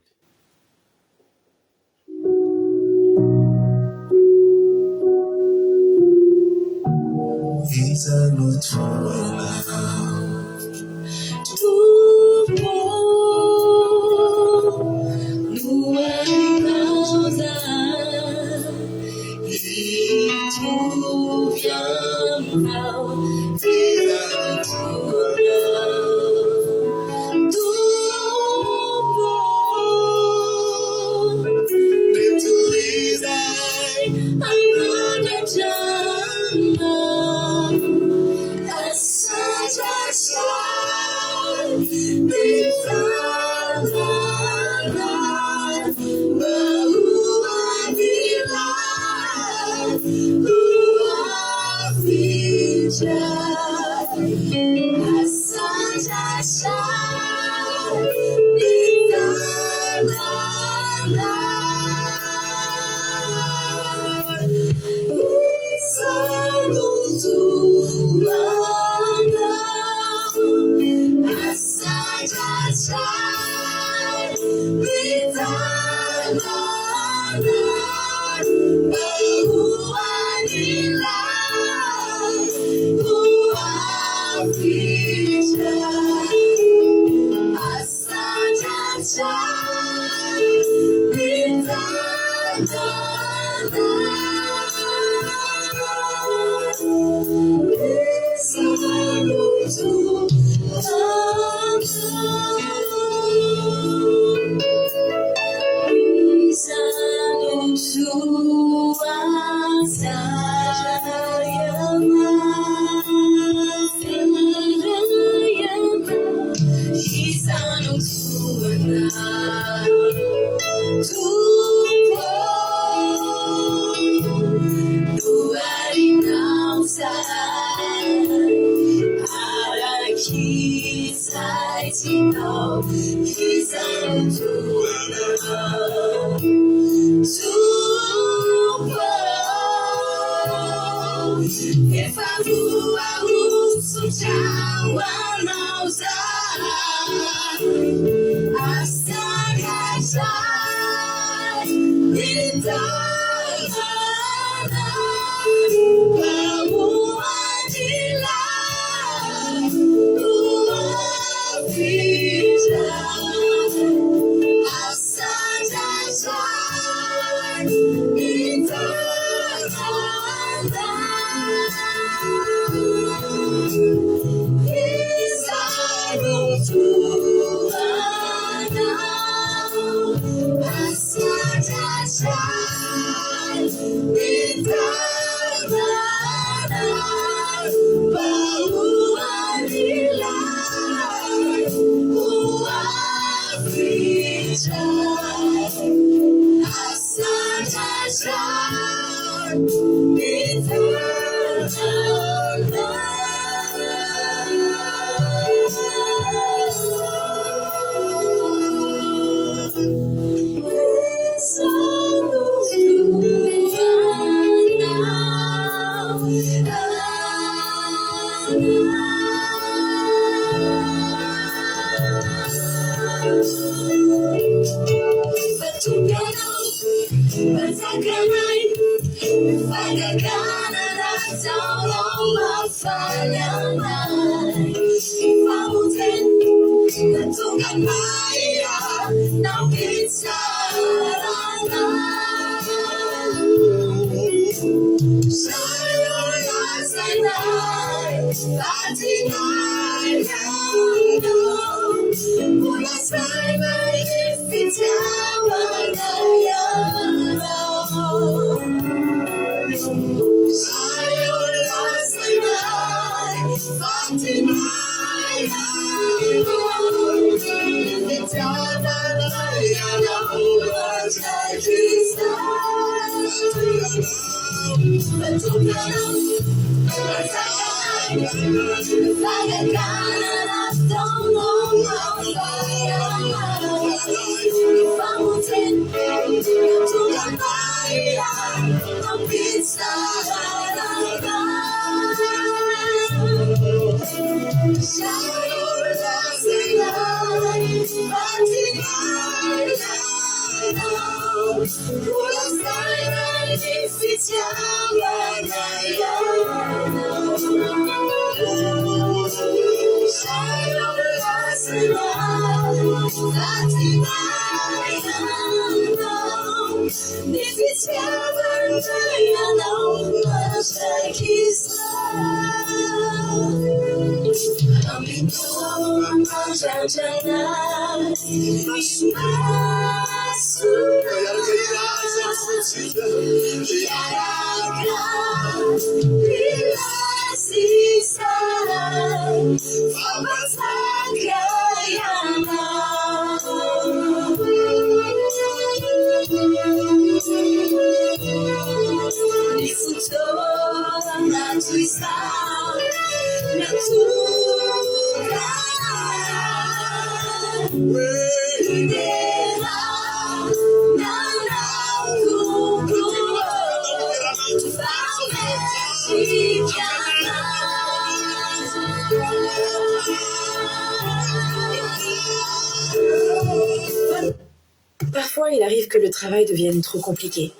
Parfois, il arrive que le travail devienne trop compliqué.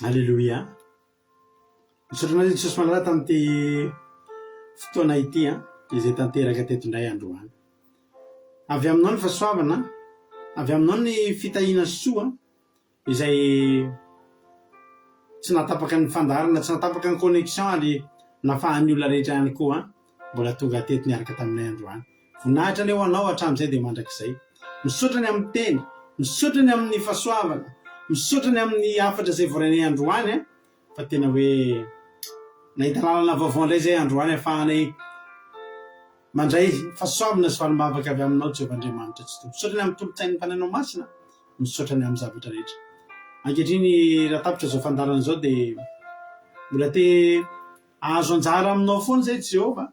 Alléluia. Misaotra Jesosy malalala tamin'ity fotoana ity izay tanteraka teto indray androany. Avy aminao ny fahasoavana, avy aminao ny fitahiana soa izay tsy natapaka ny fandarana, tsy natapaka ny connexion ary nafahan'ny olona rehetra ihany koa mbola tonga teto niaraka taminay androany. Voninahitra ny eo anao hatram'izay dia mandrakizay. Misaotrany amin'ny teny, misaotrany amin'ny fahasoavana, misaotrany amin'ny hafatra izay voaranay androany fa tena hoe nahita lalana vaovao indray zay androany ahafahanay mandray fahasoavana sy falimbavaka avy aminao Jehovahandriamanitra tsy toy. Misaotrany amin'ny tolotsain'ny mpananao masina, misaotrany amin'ny zavatra rehetra. Ankehitriny raha tapitra zao fandarana zao dia mbola te ahazo anjara aminao foana zay Jehova.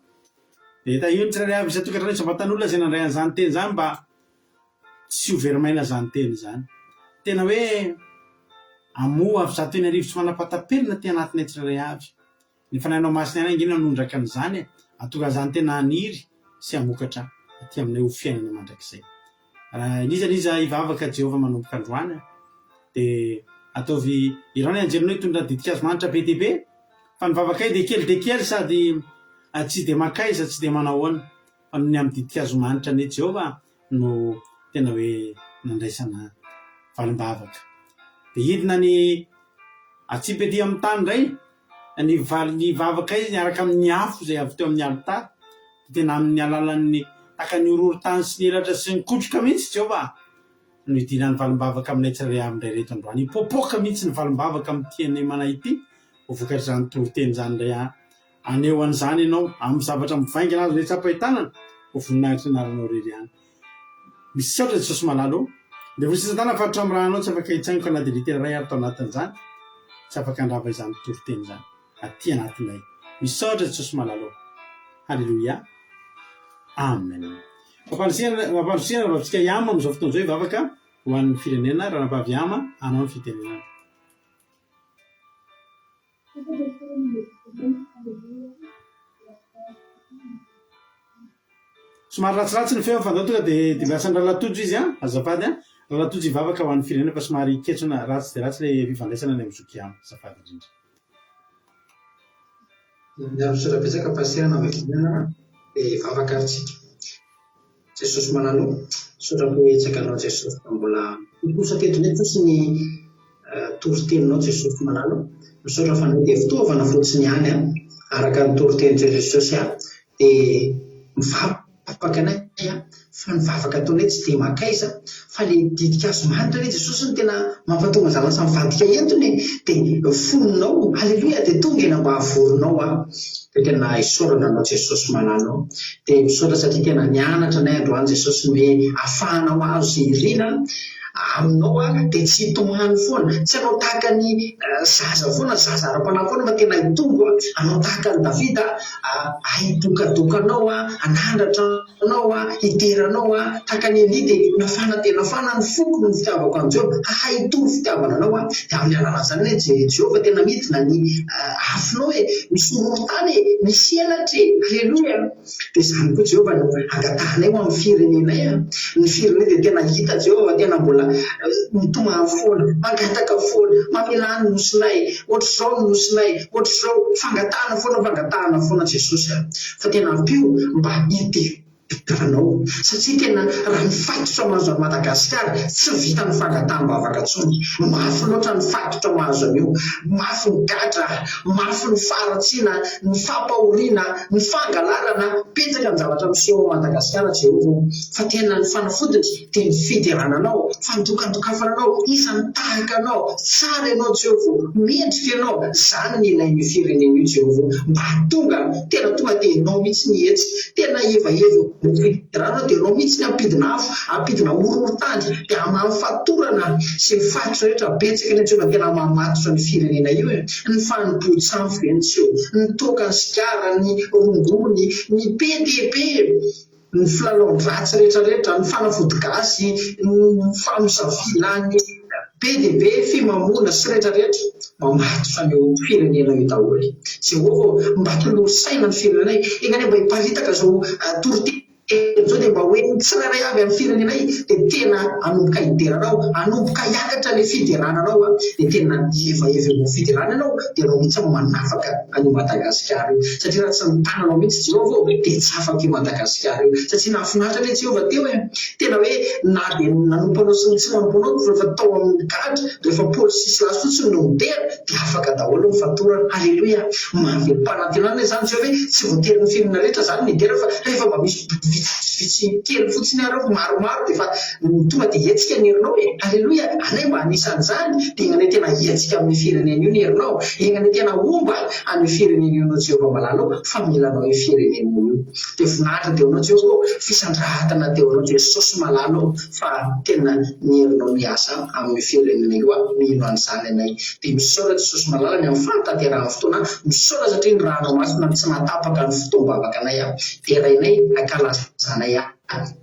Dia io ny tsirairay avy isan-tokantrano isam-batan'olona zay nandray an'izany teny zany mba tsy ho verimaina zany teny zany. Tena hoe amoa avy zato arivo tsy manapatapelina ty anatinay tsirairay avy. Ny fanahinao masina ihany angina nondraka an'izany atonga zany tena haniry sy hamokatra aty aminay ho fiainana mandrakizay. Raha iza hivavaka Jehova manomboka androany dia ataovy irao ny anjerinao hitondra didikazo manitra be dia be fa ny vavakay dia kely sady tsy dia makaiza tsy dia manahoana fa ny amin'ny didikazo manitra ny Jehova no tena hoe nandraisana valimbavaka. Dia hidina ny atsipety amin'ny tany indray ny vavaka izy niaraka amin'ny afo izay avy teo amin'ny alitara tena amin'ny alalan'ny takany ororo-tany sy ny elatra sy ny kotroka mihitsy Jehova no hidinany valimbavaka aminay tsirairay amin'indray reto androany. Hipoapoaka mihitsy ny valimbavaka amin'ny tianay manay ity ho vokatra izany toroteny izany indray aneo an'izany ianao amin'ny zavatra mivaingana azy rehetra am-pahitanana ho voninahitra ny anaranao rery ihany. Misaotra Jesosy malalo dia vosisantana fatotra amin'ny rahanao tsy afaka hitsaingoka na dia litera ray ary tao anatin'izany tsy afaka handrava izany toroteny izany aty anatinay. Misaotra Jesosy malalo. Halleluia. Amen. Mampandrosiana ravantsika iama amin'izao fotoana izao hivavaka ho an'ny firenena raha nampavy ama anao ny fitenenana. somary ratsiratsy ny feo fa ndao tonga de miasan'ny rahalatojo izy a azafady a rahalatojo ivavaka ho an'ny firenena fa somary ketrona ratsy de ratsy le fifandraisana nyamizoky amy azafady indrindra miaro sorabetsaka pasterana amin'firenena de vavaka aritsika Jesosy manano sotrako etsakanao Jesosy fa mbola ikosa tetony fotsiny toriteninao Jesosy manano misaotra fa anao de fitaovana fotsiny ihany a araka ny toritenin'i Jesosy a de mivavaka anay a fa ny vavaka ataonay tsy de makaiza fa le didikazo manitra le Jesosy no tena mampatonga zana samy vadika entony de foninao halleluja de tonga eny mba havorinao a de tena isaorana anao Jesosy manano de misaotra satria tena nianatra nay androany Jesosy hoe afahanao azo irina aminao a de tsy hitomany foana tsy anao tahaka ny zaza foana zaza ara-panahy foana fa tena hitombo anao tahaka ny Davida ahidokadokanao a anandratra anao a hideranao a tahaka ny Eli de nafana de nafana ny foko ny fitiavako an Jehova hahitombo fitiavana anao a de amin'ny alalana zany Jehova tena midina ny afinao e misy orontany misy elatra halleluja de zany koa Jehova no angatahanay ho amin'ny firenenay a ny firenena de tena hita Jehova tena mbola mitoma foana mangataka foana mamela ny nosinay ohatr'izao ny nosinay ohatr'izao fangatahana foana Jesosy fa tena ampio mba hideranao satria tena raha mifatotra mahazo an'i Madagasikara tsy vita ny fangataham-bavaka tsony mafy loatra ny fatotra mahazo an'io mafy ny gadra mafy ny faratsiana ny fampahoriana ny fangalarana petsaka ny zavatra miseho Madagasikara Jehova fa tena ny fanafodiny de ny fiderananao fandokandokafananao isan'ny tahaka anao tsara ianao Jehova mendrika ianao zany ny ilain'ny firenena io Jehova mba tena tonga de ianao mihitsy ny hetsy tena evaeva fidirana de ianao mihitsy ny ampidina afo ampidina orohorontany de amamfatorana sy ny fatotra rehetra betsaka ny Jehova tena mamatotra ny firenena io ny fanombohitsamy ventsio ny tokany sigara ny rongony ny PDB ny filalao-dratsy rehetrarehetra ny fanafody gasy ny famosavilany PDB fimamona sy rehetrarehetra mamatotra ny firenena io daholo Jehova mba tolosaina ny firenenay engany mba hiparitaka zao torite zao de mba hoe tsirairay avy amin'ny firenenay de tena anomboka hideranao anomboka hiakatra le fiderananao a de tena evaeva mo fiderana anao de anao mihitsy manafaka any Madagasikara io satria raha tsy mitananao mihitsy Jehova de tsy afaka io Madagasikara io satria nahafinaritra le Jehova teo tena hoe na de nanompanao sy tsy manompanao rehefa tao amin'ny gadra rehefa polisisy lasotsy no midera de afaka daholo mifatorana halleluja mahavelo-panantenana zany Jehova hoe tsy voatery ny firenena rehetra zany midera fa rehefa mba misy vitsy kely fotsiny arao maromaro de fa tonga de hetsika ny herinao halleluja anay mba anisan'izany de egnanay tena hetsika amin'ny firenena io ny herinao egnanay tena omba amin'ny firenena io anao Jehova malalao fa milanao io firenena io de voninahitra teo anao Jehova fisandrahatana teo anao Jesosy malalao fa tena ny herinao miasa amin'ny firenena io mino an'izany anay de misaotra Jesosy malala ny amin'ny fanatanterahany fotoana misaotra satria ny ranao masina tsy matapaka ny fotoam-bavaka anay de rainay akalazanay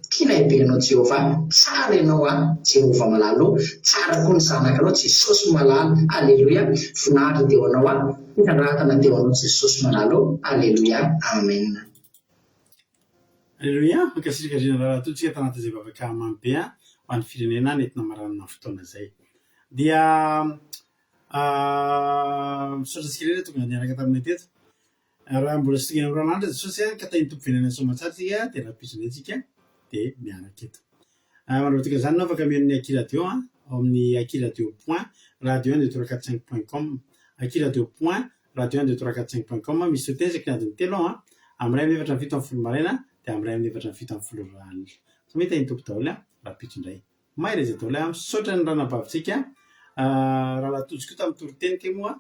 tianay be anao Jehova tsara ianao Jehova malalo tsara koa ny zanakanao Jesosy malala halleluja voninahitra teo anao fisandrahatana teo anao Jesosy malalo halleluja amen halleluja makasirika rina rahalatotsika tanata zay vavaka mamy be ho an'ny firenena nentina maranana fotoana zay dia misaotra tsika tonga niaraka taminay teto raha mbola sy tonga amin'Andriamanitra Jesosy ka tahiny tompo firenena soamantsara de rahapisonay tsika de miaraka eto mandrapatika zany no afaka mihain'ny akiradio ao amin'ny akiradio point radio 1 akiradio point radio 1 misy tezaka adiny telo amin'ny ray mefatra fito amin'ny folo maraina de amin'ny ray mefatra fito amin'ny folo rano so mety tahiny tompo daholo rahapitso indray maireza daholo misaotra ny ranabavitsika raha latojokoa tamin'ny toriteny ke moa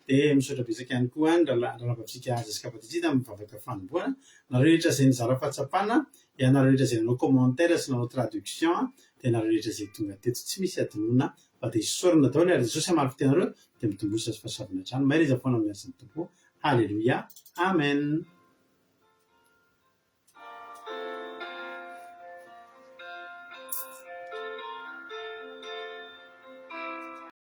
de misaotra betsaka ihany koa ny ranabavitsika jasika patitsita amin'ny vavaka fanomboana nareo rehetra zay nizara fahatsapana nareo rehetra zay nanao commentaire sy nanao traduction de nareo rehetra zay tonga teto tsy misy adinona fa de isorana daholo ary Jesosy amary fitenareo de mitombosa sy fahasoavana hatrany maireza foana amin'ny asan'ny tompo halleluja amen